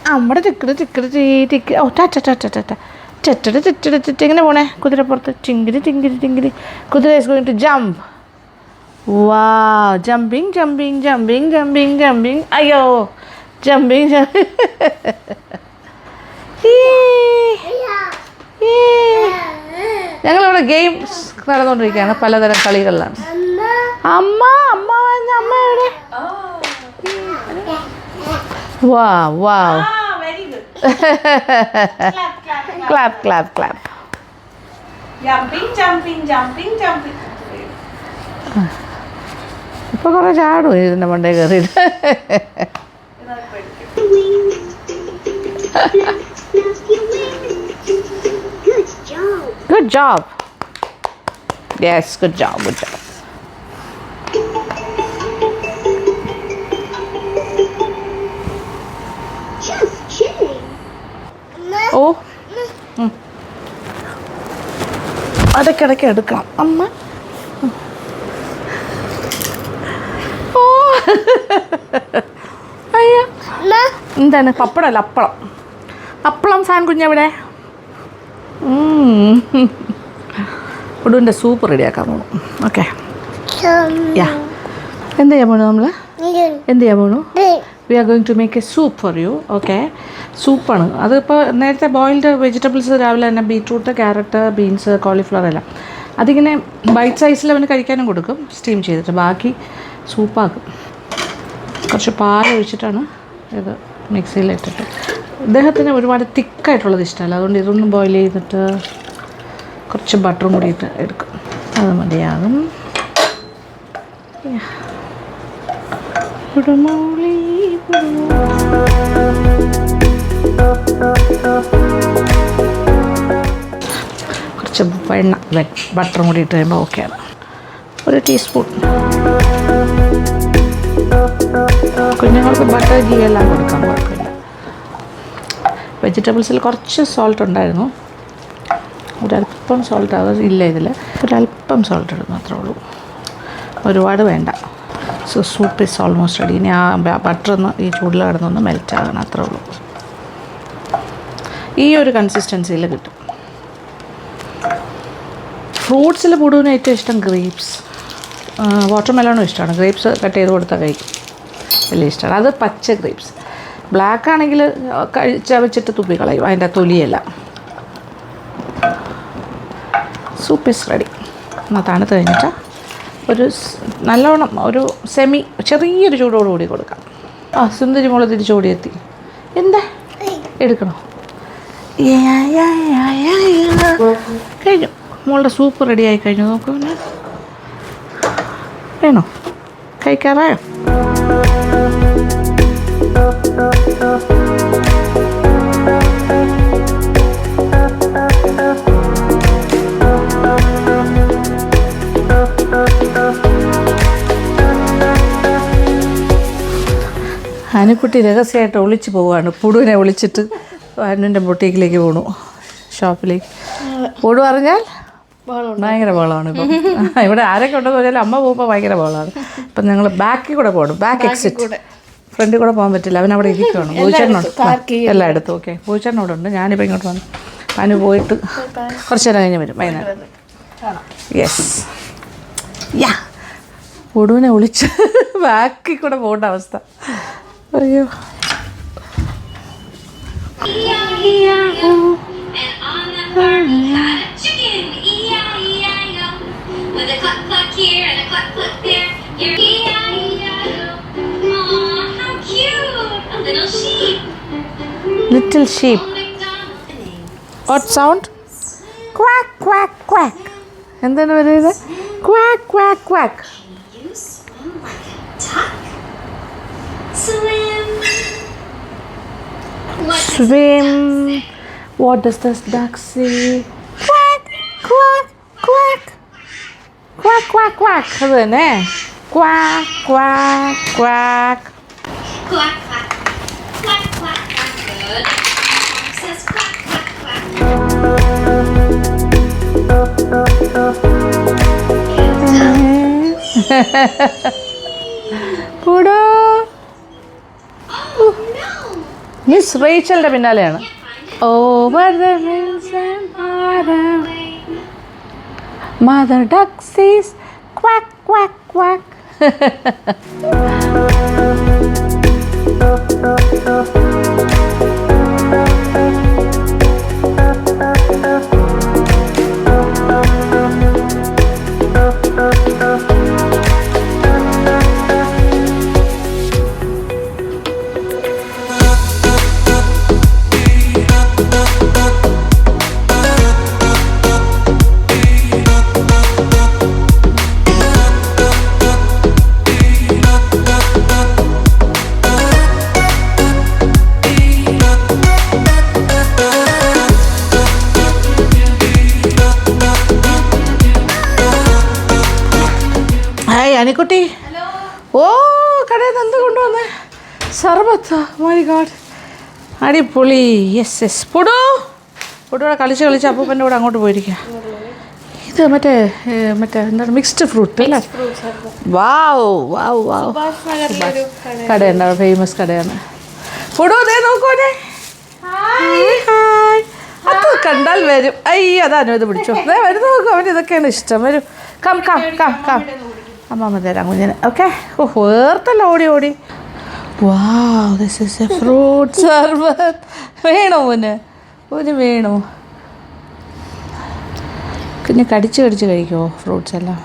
നമ്മുടെ ടിക്കറ്റ് ഓ എങ്ങനെ പോണേ കുതിരപ്പുറത്ത് ടിങ്കിരി കുതിര ഈസ് ഗോയിങ് ടു ജമ്പ് വാ ജമ്പിങ് അയ്യോ ജമ്പിങ് ഞങ്ങളിവിടെ ഗെയിംസ് നടന്നുകൊണ്ടിരിക്കുകയാണ് പലതരം കളികളിലാണ് അമ്മ എവിടെ വാ ക്ലാപ്പ് ഇപ്പൊ കുറെ ചാടും ഇതിന്റെ മണ്ടേ കയറിയിട്ട് Good job. Yes, good job. Just chilling. Oh. അതൊക്കെ എടുക്കണം അമ്മ അയ്യോ എന്താണ് പപ്പടമല്ല അപ്പളം സാൻ കുഞ്ഞെവിടെ ഉടുവിൻ്റെ സൂപ്പ് റെഡിയാക്കാൻ പോകണം ഓക്കെ എന്ത് ചെയ്യാൻ പോണു നമ്മൾ we are going to make a soup for you okay സൂപ്പാണ് അതിപ്പോൾ നേരത്തെ ബോയിൽഡ് വെജിറ്റബിൾസ് രാവിലെ തന്നെ ബീറ്റ്റൂട്ട് ക്യാരറ്റ് ബീൻസ് കോളിഫ്ലവർ എല്ലാം അതിങ്ങനെ ബൈറ്റ് സൈസിൽ അവന് കഴിക്കാനും കൊടുക്കും സ്റ്റീം ചെയ്തിട്ട് ബാക്കി സൂപ്പാക്കും കുറച്ച് പാലൊഴിച്ചിട്ടാണ് ഇത് മിക്സിയിലിട്ടിട്ട് ഇദ്ദേഹത്തിന് ഒരുപാട് തിക്കായിട്ടുള്ളത് ഇഷ്ടമല്ല അതുകൊണ്ട് ഇതൊന്നും ബോയിൽ ചെയ്തിട്ട് കുറച്ച് ബട്ടറും കൂടിയിട്ട് എടുക്കും അത് മതിയാകും കുറച്ച് ബട്ടറും കൂടി ഇട്ട് കഴിയുമ്പോൾ ഓക്കെയാണ് 1 ടീസ്പൂൺ കുഞ്ഞുങ്ങൾക്ക് ബട്ടർ ഗീ എല്ലാം കൊടുക്കാൻ കുഴപ്പമില്ല വെജിറ്റബിൾസിൽ കുറച്ച് സോൾട്ട് ഉണ്ടായിരുന്നു ഒരല്പം സോൾട്ട് അത് ഇല്ല ഇതിൽ ഒരല്പം സോൾട്ട് ഇടുന്നു അത്രേ ഉള്ളൂ ഒരുപാട് വേണ്ട so soup is almost ready ഇനി ആ ബട്ടർ ഒന്ന് ഈ ചൂടിൽ കിടന്നൊന്ന് മെൽറ്റ് ആകണം അത്രേ ഉള്ളൂ ഈ ഒരു കൺസിസ്റ്റൻസിയിൽ കിട്ടും ഫ്രൂട്ട്സിൽ കൂടുതലും ഏറ്റവും ഇഷ്ടം ഗ്രേപ്സ് വാട്ടർമെലോണും ഇഷ്ടമാണ് ഗ്രേപ്സ് കട്ട് ചെയ്ത് കൊടുത്താൽ കഴിക്കും വലിയ ഇഷ്ടമാണ് അത് പച്ച ഗ്രേപ്സ് ബ്ലാക്ക് ആണെങ്കിൽ ചവച്ചിട്ട് തുപ്പിക്കളയും അതിൻ്റെ തൊലിയല്ല സൂപ്പ് ഈസ് റെഡി എന്നാൽ തണുത്ത് കഴിഞ്ഞിട്ട് ഒരു നല്ലോണം ഒരു ചെറിയൊരു ചൂടോടുകൂടി കൊടുക്കാം സുന്ദരി മോള് തിരിച്ചോടിയെത്തി എന്താ എടുക്കണോ കഴിഞ്ഞു മോളുടെ സൂപ്പ് റെഡി ആയി കഴിഞ്ഞു നോക്കൂ പിന്നെ വേണോ കഴിക്കാറായോ അതിന് അനുക്കുട്ടി രഹസ്യമായിട്ട് ഒളിച്ച് പോവാണ്. പുടുവിനെ ഒളിച്ചിട്ട് അനുവിൻ്റെ ബൊട്ടീക്കിലേക്ക് പോണു, ഷോപ്പിലേക്ക്. പുടു അറിഞ്ഞാൽ ഭയങ്കര ബഹളമാണ് ഇപ്പം. ഇവിടെ ആരൊക്കെ ഉണ്ടെന്ന് പറഞ്ഞാൽ അമ്മ പോകുമ്പോൾ ഭയങ്കര ബഹളമാണ്. ഇപ്പം ഞങ്ങൾ ബാക്കിൽ കൂടെ പോകണം, ബാക്ക് എക്സിറ്റ്. ഫ്രണ്ടിൽ കൂടെ പോകാൻ പറ്റില്ല, അവൻ അവിടെ ഇരിക്കുകയാണ്. പൂച്ചേട്ടനോട് എല്ലാം എടുത്തു. ഓക്കെ, പൂച്ചേട്ടനോടുണ്ട്. ഞാനിപ്പോൾ ഇങ്ങോട്ട് വന്നു. അനു പോയിട്ട് കുറച്ച് നേരം കഴിഞ്ഞ് വരും, വൈകുന്നേരം. യെസ്, യാ. പുടുവിനെ ഒളിച്ച് ബാക്കിൽ കൂടെ പോകേണ്ട അവസ്ഥ. അയ്യോ. Little sheep. What sound? Quack, quack, quack. എന്താണ് പറയുന്നത്? Quack, quack, quack. You swim like a duck. Swim. Swim. What does this duck say? Quack, quack, quack. Quack, quack, quack. അത് തന്നെ. Quack, quack, quack. Quack, quack. Quack, quack, quack. Good. Says quack, quack, quack. പുടു. Oh no. Miss റേച്ചലിന്റെ പിന്നാലെയാണ്. Over the hills and far away, Mother duck says quack, quack, quack. Hi Anikutty. ഓ, കടയിൽ നിന്ന് എന്ത് കൊണ്ടുവന്നേ? സർബത്ത്. മൈ ഗാഡ്, അടിപൊളി. Yes yes. പുടുവിടെ കളിച്ച് അപ്പൂപ്പൻ്റെ കൂടെ അങ്ങോട്ട് പോയിരിക്കുക. ഇത് മറ്റേ എന്താണ്, മിക്സ്ഡ് ഫ്രൂട്ട് അല്ലേ? വാവ് വാവ് വാവ്. കടയുണ്ട്, ഫേമസ് കടയാണ്. പുടു ദേ നോക്കൂടെ. ഹായ്. അത് കണ്ടാൽ വരും. അയ്യോ, അതാനോ ഇത് പിടിച്ചോ. ദേ വരും, നോക്കും. അവന് ഇതൊക്കെയാണ് ഇഷ്ടം. വരും. Come come come come. അമ്മ തരാം കുഞ്ഞിന്. ഓക്കെ. ഓ, വേർത്തല്ല ഓടി ഓടി. Wow, this is a fruit sharbat. വേണോ മോന്? മോന് വേണോ? പിന്നെ കടിച്ച് കഴിക്കുമോ ഫ്രൂട്ട്സ് എല്ലാം?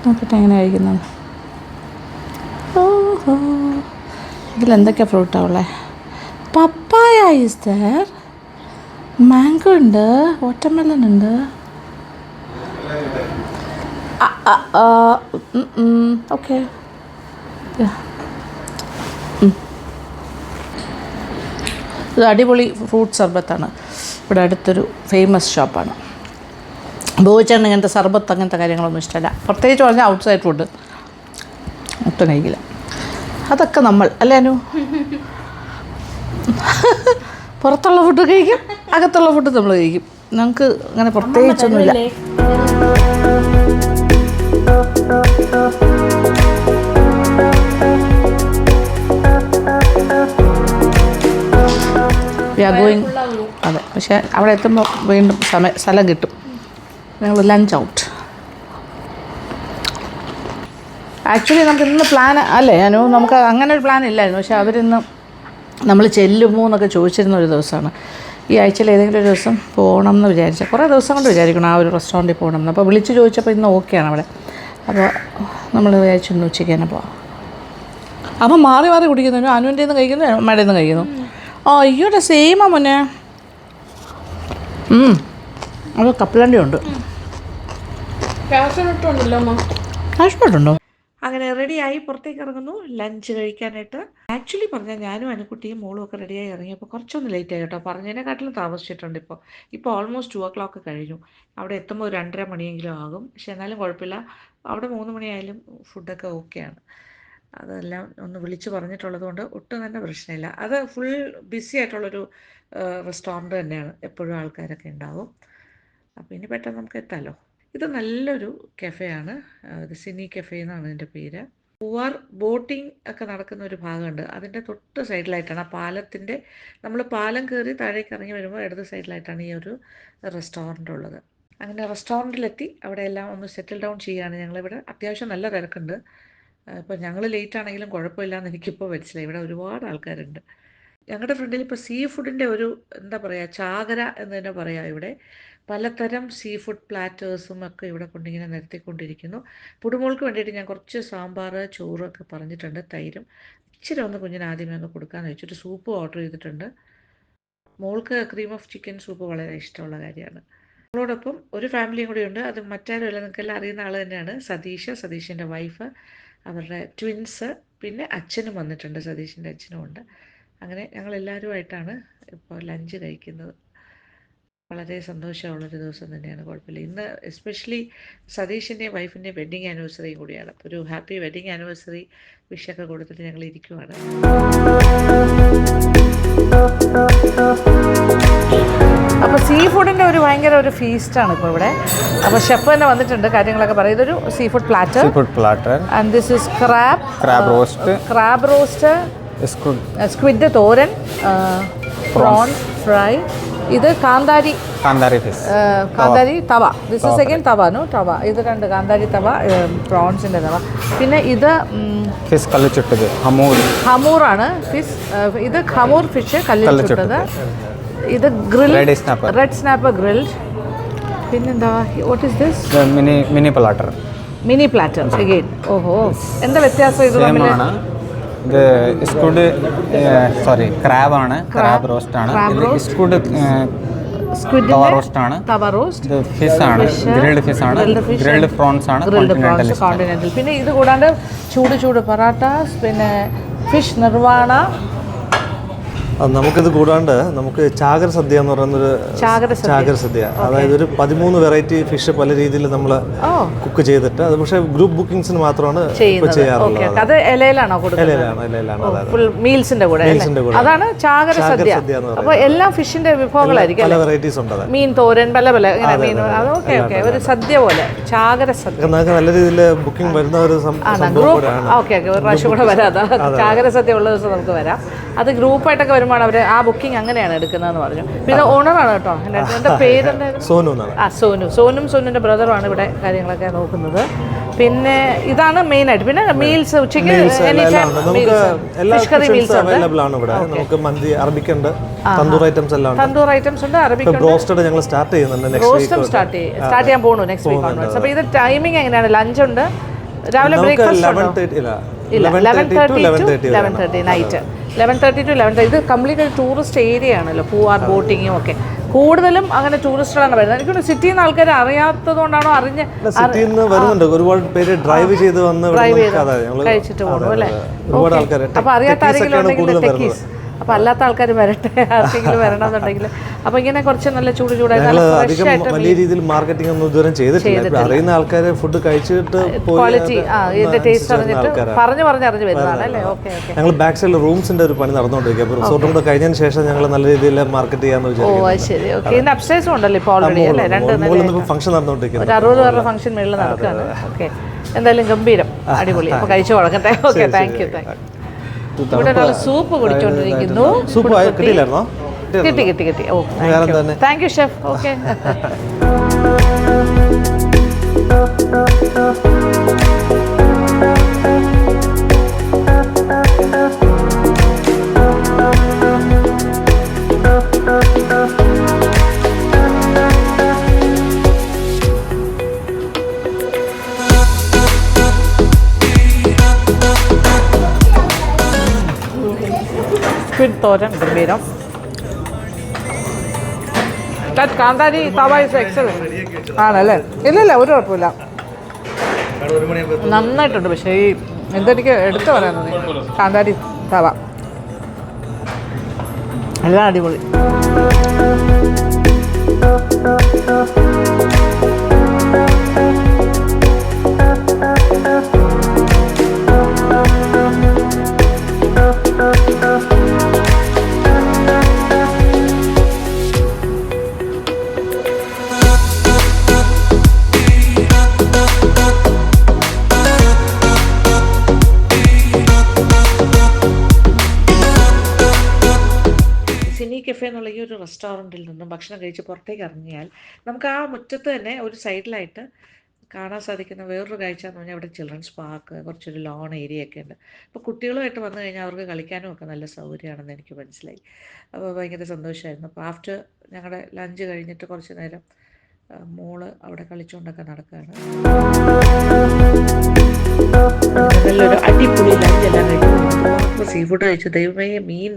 നോക്കട്ടെ എങ്ങനെ കഴിക്കുന്നത്. ഓഹോ, ഇതിലെന്തൊക്കെയാണ് ഫ്രൂട്ടാണ് ഉള്ളത്? പപ്പായ ഈസ് ദർ, മാംഗോ ഉണ്ട്, വാട്ടർമെലൺ ഉണ്ട്. ഓക്കെ. ഇത് അടിപൊളി ഫ്രൂട്ട് സർബത്താണ്. ഇവിടെ അടുത്തൊരു ഫേമസ് ഷോപ്പാണ്. ബോച്ചേട്ടൻ ഇങ്ങനത്തെ സർബത്ത് അങ്ങനത്തെ കാര്യങ്ങളൊന്നും ഇഷ്ടമല്ല. പ്രത്യേകിച്ച് പറഞ്ഞാൽ ഔട്ട് സൈഡ് ഫുഡ് ഒട്ടും കഴിക്കില്ല. അതൊക്കെ നമ്മൾ അല്ലേ അനു? പുറത്തുള്ള ഫുഡ് കഴിക്കും, അകത്തുള്ള ഫുഡ് നമ്മൾ കഴിക്കും. നമുക്ക് അങ്ങനെ പ്രത്യേകിച്ചൊന്നുമില്ല. ഗോയിങ്. അതെ, പക്ഷേ അവിടെ എത്തുമ്പോൾ വീണ്ടും സ്ഥലം കിട്ടും. ഞങ്ങൾ ലഞ്ച് ഔട്ട്. ആക്ച്വലി നമുക്ക് ഇന്ന് പ്ലാൻ അല്ലേ അനു? നമുക്ക് അങ്ങനെ ഒരു പ്ലാൻ ഇല്ലായിരുന്നു. പക്ഷേ അവരിന്ന് നമ്മൾ ചെല്ലുമോ എന്നൊക്കെ ചോദിച്ചിരുന്ന ഒരു ദിവസമാണ്. ഈ ആഴ്ചയിൽ ഏതെങ്കിലും ഒരു ദിവസം പോകണം എന്ന് വിചാരിച്ച കുറേ ദിവസം കൊണ്ട് വിചാരിക്കണം ആ ഒരു റെസ്റ്റോറൻറ്റിൽ പോകണം എന്ന്. അപ്പോൾ വിളിച്ച് ചോദിച്ചപ്പോൾ ഇന്ന് ഓക്കെയാണ് അവിടെ. അപ്പോൾ നമ്മൾ വിചാരിച്ചു ഇന്ന് ഉച്ചയ്ക്ക് തന്നെ പോവാം. അപ്പം മാറി മാറി കുടിക്കുന്നു. അനുവിൻ്റെ നിന്ന് കഴിക്കുന്നു, അമ്മയുടെ നിന്ന് കഴിക്കുന്നു. ഓ അയ്യോടെ സെയിമാ മോനെ. അത് കപ്പലണ്ടി ഉണ്ട്. കാഷ്പോട്ടുണ്ടോ? അങ്ങനെ റെഡിയായി പുറത്തേക്ക് ഇറങ്ങുന്നു ലഞ്ച് കഴിക്കാനായിട്ട്. ആക്ച്വലി പറഞ്ഞാൽ ഞാനും അനുക്കുട്ടിയും മോളും ഒക്കെ റെഡിയായി ഇറങ്ങിയപ്പോൾ കുറച്ചൊന്ന് ലേറ്റായി കേട്ടോ. പറഞ്ഞതിനെക്കാട്ടിലും താമസിച്ചിട്ടുണ്ട്. ഇപ്പോൾ ഓൾമോസ്റ്റ് 2 o'clock കഴിഞ്ഞു. അവിടെ എത്തുമ്പോൾ ഒരു 2:30 മണിയെങ്കിലും ആകും. പക്ഷെ എന്നാലും കുഴപ്പമില്ല. അവിടെ 3 മണിയായാലും ഫുഡൊക്കെ ഓക്കെയാണ്. അതെല്ലാം ഒന്ന് വിളിച്ച് പറഞ്ഞിട്ടുള്ളത് കൊണ്ട് ഒട്ടും തന്നെ പ്രശ്നമില്ല. അത് ഫുൾ ബിസി ആയിട്ടുള്ളൊരു റെസ്റ്റോറൻറ്റ് തന്നെയാണ്. എപ്പോഴും ആൾക്കാരൊക്കെ ഉണ്ടാവും. അപ്പോൾ ഇനി പെട്ടെന്ന് നമുക്ക് എത്താമല്ലോ. ഇത് നല്ലൊരു കഫേയാണ്. ഇത് സിനി കഫേ എന്നാണ് ഇതിൻ്റെ പേര്. പൂവാർ ബോട്ടിംഗ് ഒക്കെ നടക്കുന്ന ഒരു ഭാഗമുണ്ട്. അതിൻ്റെ തൊട്ട് സൈഡിലായിട്ടാണ് ആ പാലത്തിൻ്റെ, നമ്മൾ പാലം കയറി താഴേക്ക് ഇറങ്ങി വരുമ്പോൾ ഇടത് സൈഡിലായിട്ടാണ് ഈ ഒരു റെസ്റ്റോറൻ്റ് ഉള്ളത്. അങ്ങനെ റെസ്റ്റോറൻറ്റിലെത്തി അവിടെ എല്ലാം ഒന്ന് സെറ്റിൽ ഡൗൺ ചെയ്യുകയാണ് ഞങ്ങളിവിടെ. അത്യാവശ്യം നല്ല തിരക്കുണ്ട്. ഇപ്പോൾ ഞങ്ങൾ ലേറ്റ് ആണെങ്കിലും കുഴപ്പമില്ലാന്ന് എനിക്കിപ്പോൾ മനസ്സിലായി. ഇവിടെ ഒരുപാട് ആൾക്കാരുണ്ട്. ഞങ്ങളുടെ ഫ്രണ്ടിൽ ഇപ്പോൾ സീ ഫുഡിൻ്റെ ഒരു എന്താ പറയുക, ചാകര എന്ന് തന്നെ പറയാം. ഇവിടെ പലതരം സീ ഫുഡ് പ്ലാറ്റേഴ്സും ഒക്കെ ഇവിടെ കൊണ്ടിങ്ങനെ നിരത്തിക്കൊണ്ടിരിക്കുന്നു. പുടുമോൾക്ക് വേണ്ടിയിട്ട് ഞാൻ കുറച്ച് സാമ്പാർ ചോറൊക്കെ പറഞ്ഞിട്ടുണ്ട്. തൈരും ഇച്ചിരി ഒന്ന് കുഞ്ഞിന് ആദ്യമേ ഒന്ന് കൊടുക്കാമെന്ന് വെച്ചിട്ട് സൂപ്പ് ഓർഡർ ചെയ്തിട്ടുണ്ട്. മോൾക്ക് ക്രീം ഓഫ് ചിക്കൻ സൂപ്പ് വളരെ ഇഷ്ടമുള്ള കാര്യമാണ്. നമ്മളോടൊപ്പം ഒരു ഫാമിലിയും കൂടി ഉണ്ട്. അത് മറ്റാരുമല്ല, നിങ്ങൾക്കെല്ലാം അറിയുന്ന ആൾ തന്നെയാണ്. സതീഷിൻ്റെ വൈഫ്, അവരുടെ ട്വിൻസ്, പിന്നെ അച്ഛനും വന്നിട്ടുണ്ട്. സതീഷിൻ്റെ അച്ഛനും ഉണ്ട്. അങ്ങനെ ഞങ്ങളെല്ലാവരുമായിട്ടാണ് ഇപ്പോൾ ലഞ്ച് കഴിക്കുന്നത്. വളരെ സന്തോഷമുള്ളൊരു ദിവസം തന്നെയാണ്, കുഴപ്പമില്ല. ഇന്ന് എസ്പെഷ്യലി സതീഷിൻ്റെയും വൈഫിൻ്റെയും വെഡ്ഡിങ് ആനിവേഴ്സറിയും കൂടിയാണ്. അപ്പോൾ ഒരു ഹാപ്പി വെഡ്ഡിങ് ആനിവേഴ്സറി വിഷൊക്കെ കൊടുത്തിട്ട് ഞങ്ങൾ ഇരിക്കുവാണ്. അപ്പോൾ സീ ഫുഡിൻ്റെ ഒരു ഭയങ്കര ഒരു ഫീസ്റ്റാണ് ഇപ്പോൾ ഇവിടെ. അപ്പോൾ ഷെഫ് തന്നെ വന്നിട്ടുണ്ട്, കാര്യങ്ങളൊക്കെ പറയും. ഇതൊരു sea food platter and this is crab roast, squid thoran, prawn fry. ഇത് kanthari tawa. This is again tawa. ഇത് കണ്ട് കാന്താരി തവ, പ്രോൺസിൻ്റെ തവ. പിന്നെ ഇത് ഫിഷ് കല്ലിച്ചുട്ടത്, ഹമൂറാണ് ഫിഷ്. ഇത് ഖമൂർ ഫിഷ് കല്ലിച്ചുട്ടത്. ഇത് ഗ്രിൽ, റെഡ് സ്നാപ്പർ ഗ്രിൽഡ്. പിന്നെന്താ, what is this? Mini platter again. ഓഹോ, എന്താ വ്യത്യാസം ഇത് തമ്മിൽ? ഇത് സ്ക്വിഡ് ക്രാബാണ്, ക്രാബ് റോസ്റ്റ് ആണ്. തവ റോസ്റ്റ് ആണ്. ഇത് ഫിഷ് ആണ്, ഗ്രിൽഡ് ഫിഷ് ആണ്. ഗ്രിൽഡ് പ്രോൺസ് ആണ്, കോണ്ടിനെന്റൽ. പിന്നെ ഇത് കൂടാണ്ട് ചൂട് പറാട്ടാസ്, പിന്നെ ഫിഷ് നിർവാണ. നമുക്കിത് കൂടാണ്ട് നമുക്ക് ചാകര സദ്യ എന്ന് പറയുന്നൊരു ചാകര സദ്യ, അതായത് ഒരു 13 വെറൈറ്റി ഫിഷ് പല രീതിയിൽ നമ്മൾ കുക്ക് ചെയ്തിട്ട്, അത് പക്ഷേ ഗ്രൂപ്പ് ബുക്കിംഗ്സിന് മാത്രമാണ് ചെയ്യാറുള്ളത്. അത് ഇലയിലാണോ കൊടുക്കുന്നത്? ഇലയിലാണ്. അതാണ് ചാകര സദ്യ. അപ്പോൾ എല്ലാം ഫിഷിന്റെ വിഭവങ്ങളായിരിക്കും, പല വെറൈറ്റീസ് ഉണ്ട്. മീൻ തോരൻ, പല മീൻ. ഓക്കെ, ഒരു സദ്യ പോലെ ചാകര സദ്യ. നമുക്ക് നല്ല രീതിയിൽ ബുക്കിംഗ് വരുന്ന ഒരു ഓക്കെ, ഒരു പ്രാവശ്യം കൂടെ വരാം. ചാകര സദ്യ ഉള്ള ദിവസം നമുക്ക് വരാം. അത് ഗ്രൂപ്പായിട്ടൊക്കെ വരുമ്പോൾ അവർ ആ ബുക്കിംഗ് അങ്ങനെയാണ് എടുക്കുന്നതെന്ന് പറഞ്ഞു. പിന്നെ ഓണറാണ് കേട്ടോ. എൻ്റെ പേരെന്തായിരുന്നു? സോനുവിൻ്റെ ബ്രദറാണ് ഇവിടെ കാര്യങ്ങളൊക്കെ നോക്കുന്നത്. പിന്നെ ഇതാണ് മെയിനായിട്ട്. പിന്നെ മീൽസ് ഉച്ചയ്ക്ക് ഫിഷ് കറി മീൽസ് അവൈലബിൾ ആണ് ഇവിടെ. നമുക്ക് മന്തി, അറബിക് ഉണ്ട്, തന്തൂർ ഐറ്റംസ് എല്ലാം ഉണ്ട്. തന്തൂർ ഐറ്റംസ് ഉണ്ട്, അറബിക് ഉണ്ട്. ബ്രോസ്റ്റഡ് ഞങ്ങൾ സ്റ്റാർട്ട് ചെയ്യുന്നുണ്ട്. ബ്രോസ്റ്റും സ്റ്റാർട്ട് ചെയ്യാൻ പോകുന്നു നെക്സ്റ്റ് വീക്ക് ഓൺവേർഡ്സ്. അപ്പോൾ ഇത് ടൈമിംഗ് എങ്ങനെയാണ്? ലഞ്ച് ഉണ്ട്, രാവിലെ ബ്രേക്ക്ഫാസ്റ്റ് 11:30 നൈറ്റ് 11:30 to 11:30. ഇത് കംപ്ലീറ്റ് ഒരു ടൂറിസ്റ്റ് ഏരിയ ആണല്ലോ, പൂവാർ ബോട്ടിങ്ങും ഒക്കെ. കൂടുതലും അങ്ങനെ ടൂറിസ്റ്റുകളാണ് വരുന്നത്. എനിക്ക് സിറ്റിയിൽ നിന്ന് ആൾക്കാർ അറിയാത്തതുകൊണ്ടാണോ സിറ്റിയിൽ നിന്ന് വരുന്നുണ്ട് ഒരുപാട് പേര്, ഡ്രൈവ് ചെയ്ത് വന്ന് കഴിച്ചിട്ട് പോകും അല്ലേ? അപ്പോൾ അറിയാത്ത ആരെങ്കിലും ഉണ്ടെങ്കിൽ ടെക്കീസ്. അപ്പോൾ അല്ലാത്ത ആൾക്കാർ വരട്ടെ, ആർക്കെങ്കിലും വരണമെന്നുണ്ടെങ്കിൽ. അപ്പോൾ ഇങ്ങനെ കുറച്ച് നല്ല ചൂടായി വലിയ രീതിയിൽ മാർക്കറ്റിംഗ് ഒന്നും ഇതുവരെ ചെയ്തിട്ടില്ല. അറിയുന്ന ആൾക്കാർ ഫുഡ് കഴിച്ചിട്ട് ക്വാളിറ്റി ഇതിന്റെ ടേസ്റ്റ് അറിഞ്ഞിട്ട് അറിഞ്ഞ് വരുന്നതാണ് അല്ലേ? ഓക്കെ. ഞങ്ങൾ ബാക്ക് സൈഡിൽ റൂംസിന്റെ ഒരു പണി നടന്നുകൊണ്ടിരിക്കുക. അപ്പോൾ റിസോർട്ടും കൂടെ കഴിഞ്ഞതിന് ശേഷം ഞങ്ങൾ നല്ല രീതിയിൽ മാർക്കറ്റ് ചെയ്യാന്ന് വിചാരിക്കുന്നു. ഓ ശരി, ഓക്കെ. ഇതിന്റെ അപ്സ്റ്റേഴ്സും ഉണ്ടല്ലോ ഇപ്പോൾ ഓൾറെഡി അല്ലേ? രണ്ട് ഫംഗ്ഷൻ നടന്നുകൊണ്ടിരിക്കുന്നു. ഒരു 60 പേരുടെ ഫംഗ്ഷൻ മേളിൽ നടക്കുകയാണ്. ഓക്കെ, എന്തായാലും ഗംഭീരം, അടിപൊളി. അപ്പോൾ കഴിച്ചു കൊടുക്കട്ടെ. Okay, thank you. ഇവിടെ ഒരാൾ സൂപ്പ് കുടിച്ചോണ്ടിരിക്കുന്നു. കിട്ടി. ഓ, thank you chef. Okay. Squid thoran ഗംഭീരം. കാന്താരി തവ ഇസ് എക്സലന്റ് ആണല്ലേ? ഇല്ല, ഒരു കുഴപ്പമില്ല, നന്നായിട്ടുണ്ട്. പക്ഷേ ഈ എന്തെനിക്ക് എടുത്തു പറയാൻ തോന്നി, കാന്താരി തവ എല്ലാം അടിപൊളി. റെസ്റ്റോറൻറ്റിൽ നിന്നും ഭക്ഷണം കഴിച്ച് പുറത്തേക്ക് ഇറങ്ങിയാൽ നമുക്ക് ആ മുറ്റത്ത് തന്നെ ഒരു സൈഡിലായിട്ട് കാണാൻ സാധിക്കുന്ന വേറൊരു കാഴ്ച എന്ന് പറഞ്ഞാൽ അവിടെ ചിൽഡ്രൻസ് പാർക്ക്, കുറച്ചൊരു ലോൺ ഏരിയ ഒക്കെ ഉണ്ട്. അപ്പോൾ കുട്ടികളുമായിട്ട് വന്നു കഴിഞ്ഞാൽ അവർക്ക് കളിക്കാനും ഒക്കെ നല്ല സൗകര്യമാണെന്ന് എനിക്ക് മനസ്സിലായി. അപ്പോൾ ഭയങ്കര സന്തോഷമായിരുന്നു. അപ്പോൾ ആഫ്റ്റർ ഞങ്ങളുടെ ലഞ്ച് കഴിഞ്ഞിട്ട് കുറച്ച് നേരം മോള് അവിടെ കളിച്ചുകൊണ്ടൊക്കെ നടക്കുകയാണ്. നല്ലൊരു അടിപൊളി ലഞ്ചെല്ലാം കഴിച്ചു. സീ ഫുഡ് കഴിച്ചു. ദൈവമേ, മീൻ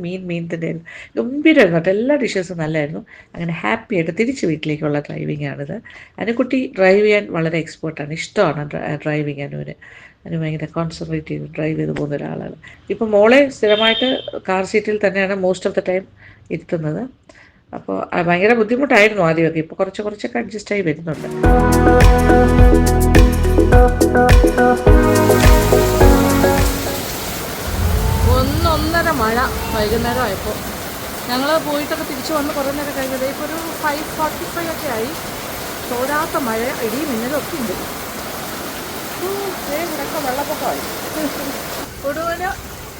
തന്നെയായിരുന്നു. ഗംഭീരമായിരുന്നു കേട്ടോ. എല്ലാ ഡിഷസും നല്ലതായിരുന്നു. അങ്ങനെ ഹാപ്പി ആയിട്ട് തിരിച്ച് വീട്ടിലേക്കുള്ള ഡ്രൈവിംഗ് ആണിത്. അനുകുട്ടി ഡ്രൈവ് ചെയ്യാൻ വളരെ എക്സ്പേർട്ടാണ്. ഇഷ്ടമാണ് ഡ്രൈവ് ചെയ്യാൻ. അതിന് ഭയങ്കര കോൺസെൻട്രേറ്റ് ചെയ്ത് ഡ്രൈവ് ചെയ്ത് പോകുന്ന ഒരാളാണ്. ഇപ്പം മോളെ സ്ഥിരമായിട്ട് കാർ സീറ്റിൽ തന്നെയാണ് മോസ്റ്റ് ഓഫ് ദ ടൈം ഇരുത്തുന്നത്. അപ്പോൾ ഭയങ്കര ബുദ്ധിമുട്ടായിരുന്നു ആദ്യമൊക്കെ. ഇപ്പോൾ കുറച്ചൊക്കെ അഡ്ജസ്റ്റായി വരുന്നുണ്ട്. 1-1.5 മഴ വൈകുന്നേരമായപ്പോൾ. ഞങ്ങൾ പോയിട്ടൊക്കെ തിരിച്ച് വന്ന് കുറേ നേരം കഴിഞ്ഞത് ഇപ്പോൾ ഒരു 5:45 ഒക്കെ ആയി. തോരാത്ത മഴ, ഇടിയും മിന്നലും ഒക്കെ ഉണ്ട്. ഇവിടെയൊക്കെ വെള്ളപ്പൊക്കമായി. കൊടുവിന്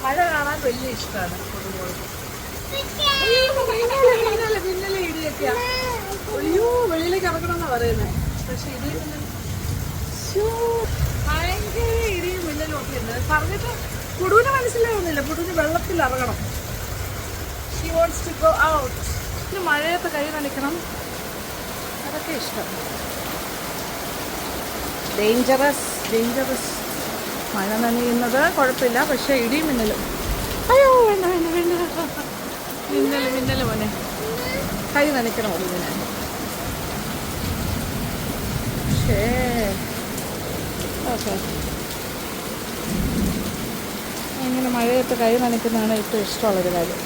മഴ കാണാൻ വലിയ ഇഷ്ടമാണ്. കൊടുകോൾക്ക് മിന്നലെ ഇടിയൊക്കെയാണ്. അയ്യോ, വെളിയിലേക്ക് ഇറങ്ങണമെന്നാണ് പറയുന്നത്. പക്ഷേ ഇടിയും മിന്നലും ഭയങ്കര ഇടിയും മിന്നലും ഒക്കെ ഉണ്ട്. പറഞ്ഞിട്ട് പുടുവിന് മനസ്സിലാവുന്നില്ല. പുടുവിന് വെള്ളത്തിൽ ഇറങ്ങണം. She wants to go out. മഴയത്ത് കൈ നനയ്ക്കണം, അതൊക്കെ ഇഷ്ടം. ഡേഞ്ചറസ് മഴ നനയുന്നത് കുഴപ്പമില്ല, പക്ഷേ ഇടിയും മിന്നലും. അയ്യോ, വേണ്ട മിന്നൽ മോനെ. കൈ നനയ്ക്കണം ഒളിവിനെ. പക്ഷേ ഓക്കെ, ഇങ്ങനെ മഴയത്ത് കൈ നനയ്ക്കുന്നതാണ് ഏറ്റവും ഇഷ്ടമുള്ളൊരു കാര്യം.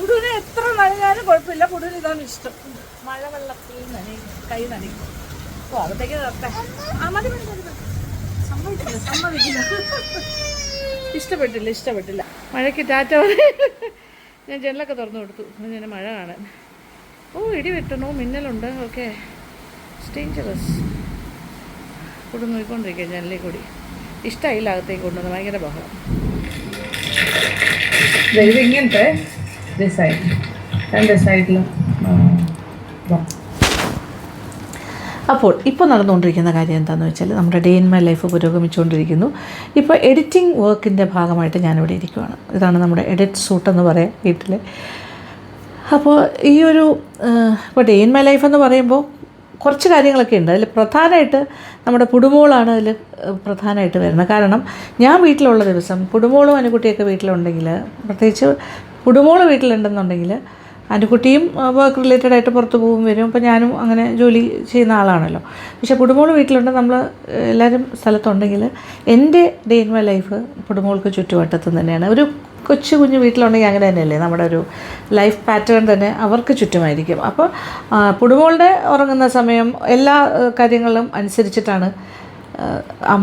പുടുവിന് എത്ര നനഞ്ഞാലും കുഴപ്പമില്ല. പുടുവിന് ഇതാണ് ഇഷ്ടം. മഴവെള്ളത്തിൽ കൈ നനയും. ഓ, അകത്തേക്ക് തരട്ടെ. മതി. സമ്മതിക്കില്ല. ഇഷ്ടപ്പെട്ടില്ല. മഴയ്ക്ക് ടാറ്റ ഞാൻ ജനലൊക്കെ തുറന്നു കൊടുത്തു. ഞാൻ മഴ കാണാൻ. ഓ, ഇടി വെട്ടണോ, മിന്നലുണ്ട്. Okay, dangerous. കൂടെ നോക്കിക്കൊണ്ടിരിക്കുക ജനലിൽ കൂടി. ഇഷ്ടമായില്ല അകത്തേക്ക് കൊണ്ടുവന്ന്. ഭയങ്കര ബഹളം. ഇത് ഇങ്ങനത്തെ രണ്ട് സൈഡിലും. അപ്പോൾ ഇപ്പോൾ നടന്നുകൊണ്ടിരിക്കുന്ന കാര്യം എന്താണെന്ന് വെച്ചാൽ നമ്മുടെ ഡേ ഇൻ മൈ ലൈഫ് പുരോഗമിച്ചുകൊണ്ടിരിക്കുന്നു. ഇപ്പോൾ എഡിറ്റിംഗ് വർക്കിൻ്റെ ഭാഗമായിട്ട് ഞാനിവിടെ ഇരിക്കുകയാണ്. ഇതാണ് നമ്മുടെ എഡിറ്റ് സൂട്ടെന്ന് പറയാം വീട്ടിൽ. അപ്പോൾ ഈ ഒരു ഇപ്പോൾ ഡേ ഇൻ മൈ ലൈഫ് എന്ന് പറയുമ്പോൾ കുറച്ച് കാര്യങ്ങളൊക്കെ ഉണ്ട്. അതിൽ പ്രധാനമായിട്ട് നമ്മുടെ പുടുമോളാണ് അതിൽ പ്രധാനമായിട്ട് വരുന്നത്. കാരണം ഞാൻ വീട്ടിലുള്ള ദിവസം പുടുമോളും അനുകുട്ടിയൊക്കെ വീട്ടിലുണ്ടെങ്കിൽ, പ്രത്യേകിച്ച് പുടുമോള് വീട്ടിലുണ്ടെന്നുണ്ടെങ്കിൽ അനുകുട്ടിയും വർക്ക് റിലേറ്റഡ് ആയിട്ട് പുറത്ത് പോകും വരും. അപ്പോൾ ഞാനും അങ്ങനെ ജോലി ചെയ്യുന്ന ആളാണല്ലോ. പക്ഷേ പുടുമോള് വീട്ടിലുണ്ട്, നമ്മൾ എല്ലാവരും സ്ഥലത്തുണ്ടെങ്കിൽ എൻ്റെ ഡേ ഇൻ മൈ ലൈഫ് പുടുമോൾക്ക് ചുറ്റുവട്ടത്തും തന്നെയാണ്. ഒരു കുഞ്ഞു വീട്ടിലുണ്ടെങ്കിൽ അങ്ങനെ തന്നെയല്ലേ നമ്മുടെ ഒരു ലൈഫ് പാറ്റേൺ തന്നെ അവർക്ക് ചുറ്റുമായിരിക്കും. അപ്പോൾ പുടുമോളുടെ ഉറങ്ങുന്ന സമയം എല്ലാ കാര്യങ്ങളും അനുസരിച്ചിട്ടാണ്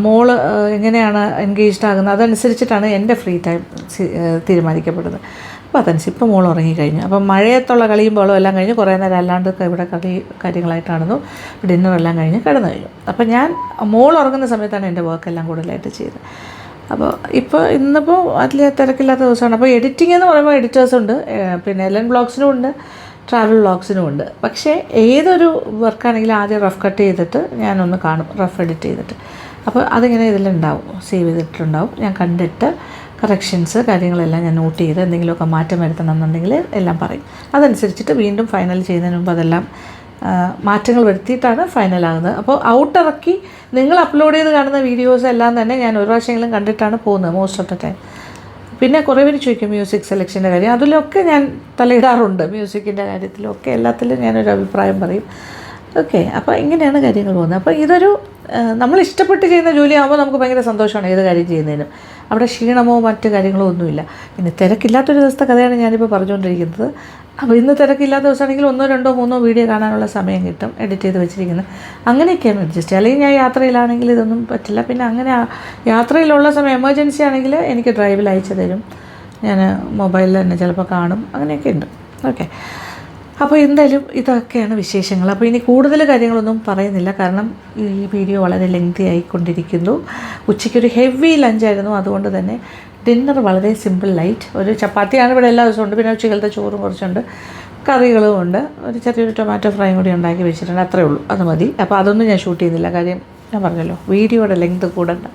മോള് എങ്ങനെയാണ് എൻഗേജ്ഡ് ആകുന്നത്, അതനുസരിച്ചിട്ടാണ് എൻ്റെ ഫ്രീ ടൈം തീരുമാനിക്കപ്പെടുന്നത്. അപ്പോൾ അതനുസരിച്ച് ഇപ്പോൾ മോൾ ഉറങ്ങിക്കഴിഞ്ഞു. അപ്പം മഴയത്തുള്ള കളിയും ബോളും എല്ലാം കഴിഞ്ഞ് കുറേ നേരം അല്ലാണ്ട് ഇവിടെ കളി കാര്യങ്ങളായിട്ടാണെന്നു ഡിന്നറെല്ലാം കഴിഞ്ഞ് കിടന്നു കഴിഞ്ഞു. അപ്പം ഞാൻ മോൾ ഉറങ്ങുന്ന സമയത്താണ് എൻ്റെ വർക്കെല്ലാം കൂടുതലായിട്ട് ചെയ്തത്. അപ്പോൾ ഇന്നിപ്പോൾ അതിൽ തിരക്കില്ലാത്ത ദിവസമാണ്. അപ്പോൾ എഡിറ്റിംഗ് എന്ന് പറയുമ്പോൾ എഡിറ്റേഴ്സുണ്ട്, പിന്നെ എലൻ വ്ളോഗ്സിനും ഉണ്ട്, ട്രാവൽ വ്ളോഗ്സിനും ഉണ്ട്. പക്ഷേ ഏതൊരു വർക്കാണെങ്കിലും ആദ്യം റഫ് കട്ട് ചെയ്തിട്ട് ഞാനൊന്ന് കാണും, റഫ് എഡിറ്റ് ചെയ്തിട്ട്. അപ്പോൾ അതിങ്ങനെ ഇതിലുണ്ടാവും, സേവ് ചെയ്തിട്ടുണ്ടാവും. ഞാൻ കണ്ടിട്ട് കറക്ഷൻസ് കാര്യങ്ങളെല്ലാം ഞാൻ നോട്ട് ചെയ്ത് എന്തെങ്കിലുമൊക്കെ മാറ്റം വരുത്തണം എന്നുണ്ടെങ്കിൽ എല്ലാം പറയും. അതനുസരിച്ചിട്ട് വീണ്ടും ഫൈനൽ ചെയ്യുന്നതിന് മുമ്പ് അതെല്ലാം മാറ്റങ്ങൾ വരുത്തിയിട്ടാണ് ഫൈനലാകുന്നത്. അപ്പോൾ ഔട്ടിറക്കി നിങ്ങൾ അപ്ലോഡ് ചെയ്ത് കാണുന്ന വീഡിയോസ് എല്ലാം തന്നെ ഞാൻ ഒരു പ്രാവശ്യമെങ്കിലും കണ്ടിട്ടാണ് പോകുന്നത് മോസ്റ്റ് ഓഫ് ദ ടൈം. പിന്നെ കുറേ പേര് ചോദിക്കും മ്യൂസിക് സെലക്ഷൻ്റെ കാര്യം, അതിലൊക്കെ ഞാൻ തലയിടാറുണ്ട്. മ്യൂസിക്കിൻ്റെ കാര്യത്തിലൊക്കെ എല്ലാത്തിലും ഞാനൊരു അഭിപ്രായം പറയും. ഓക്കെ, അപ്പോൾ ഇങ്ങനെയാണ് കാര്യങ്ങൾ പോകുന്നത്. അപ്പോൾ ഇതൊരു നമ്മൾ ഇഷ്ടപ്പെട്ട് ചെയ്യുന്ന ജോലിയാകുമ്പോൾ നമുക്ക് ഭയങ്കര സന്തോഷമാണ് ഏത് കാര്യം ചെയ്യുന്നതിനും. അവിടെ ക്ഷീണമോ മറ്റു കാര്യങ്ങളോ ഒന്നുമില്ല. പിന്നെ തിരക്കില്ലാത്തൊരു ദിവസത്തെ കഥയാണ് ഞാനിപ്പോൾ പറഞ്ഞുകൊണ്ടിരിക്കുന്നത്. അപ്പോൾ ഇന്ന് തിരക്കില്ലാത്ത ദിവസമാണെങ്കിൽ 1, 2, 3 വീഡിയോ കാണാനുള്ള സമയം കിട്ടും, എഡിറ്റ് ചെയ്ത് വെച്ചിരിക്കുന്നത്. അങ്ങനെയൊക്കെയാണ് അഡ്ജസ്റ്റ്. അല്ലെങ്കിൽ ഞാൻ യാത്രയിലാണെങ്കിൽ ഇതൊന്നും പറ്റില്ല. പിന്നെ അങ്ങനെ യാത്രയിലുള്ള സമയം എമർജൻസി ആണെങ്കിൽ എനിക്ക് ഡ്രൈവിൽ അയച്ചു തരും, ഞാൻ മൊബൈലിൽ തന്നെ ചിലപ്പോൾ കാണും, അങ്ങനെയൊക്കെ ഉണ്ട്. ഓക്കെ, അപ്പോൾ എന്തായാലും ഇതൊക്കെയാണ് വിശേഷങ്ങൾ. അപ്പോൾ ഇനി കൂടുതൽ കാര്യങ്ങളൊന്നും പറയുന്നില്ല, കാരണം ഈ വീഡിയോ വളരെ ലെങ്തി ആയിക്കൊണ്ടിരിക്കുന്നു. ഉച്ചയ്ക്കൊരു ഹെവി ലഞ്ചായിരുന്നു, അതുകൊണ്ട് തന്നെ ഡിന്നർ വളരെ സിമ്പിൾ ലൈറ്റ്. ഒരു ചപ്പാത്തിയാണ് ഇവിടെ എല്ലാ ദിവസവും ഉണ്ട്, പിന്നെ ഉച്ചക്കലത്തെ ചോറും കുറച്ചുണ്ട്, കറികളും ഉണ്ട്, ഒരു ചെറിയൊരു ടൊമാറ്റോ ഫ്രൈയും കൂടി ഉണ്ടാക്കി വെച്ചിട്ടുണ്ട്, അത്രേ ഉള്ളൂ, അത് മതി. അപ്പോൾ അതൊന്നും ഞാൻ ഷൂട്ട് ചെയ്യുന്നില്ല, കാര്യം ഞാൻ പറഞ്ഞല്ലോ വീഡിയോയുടെ ലെങ്ത് കൂടണ്ട.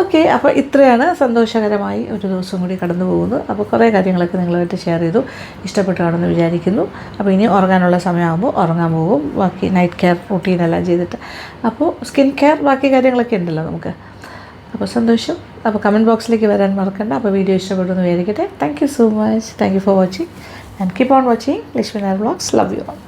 ഓക്കെ, അപ്പോൾ ഇത്രയാണ് സന്തോഷകരമായി ഒരു ദിവസം കൂടി കടന്നു പോകുന്നത്. അപ്പോൾ കുറേ കാര്യങ്ങളൊക്കെ നിങ്ങളുമായിട്ട് ഷെയർ ചെയ്തു, ഇഷ്ടപ്പെട്ടു കാണുമെന്ന് വിചാരിക്കുന്നു. അപ്പോൾ ഇനി ഉറങ്ങാനുള്ള സമയമാകുമ്പോൾ ഉറങ്ങാൻ പോകും, ബാക്കി നൈറ്റ് കെയർ റൂട്ടീനെല്ലാം ചെയ്തിട്ട്. അപ്പോൾ സ്കിൻ കെയർ ബാക്കി കാര്യങ്ങളൊക്കെ ഉണ്ടല്ലോ നമുക്ക്. അപ്പോൾ സന്തോഷം. അപ്പോൾ കമൻറ്റ് ബോക്സിലേക്ക് വരാൻ മറക്കണ്ട. അപ്പോൾ വീഡിയോ ഇഷ്ടപ്പെടുമെന്ന് വിചാരിക്കട്ടെ. Thank you so much. Thank you for watching and keep on watching Lakshmi Nair vlogs. Love you all.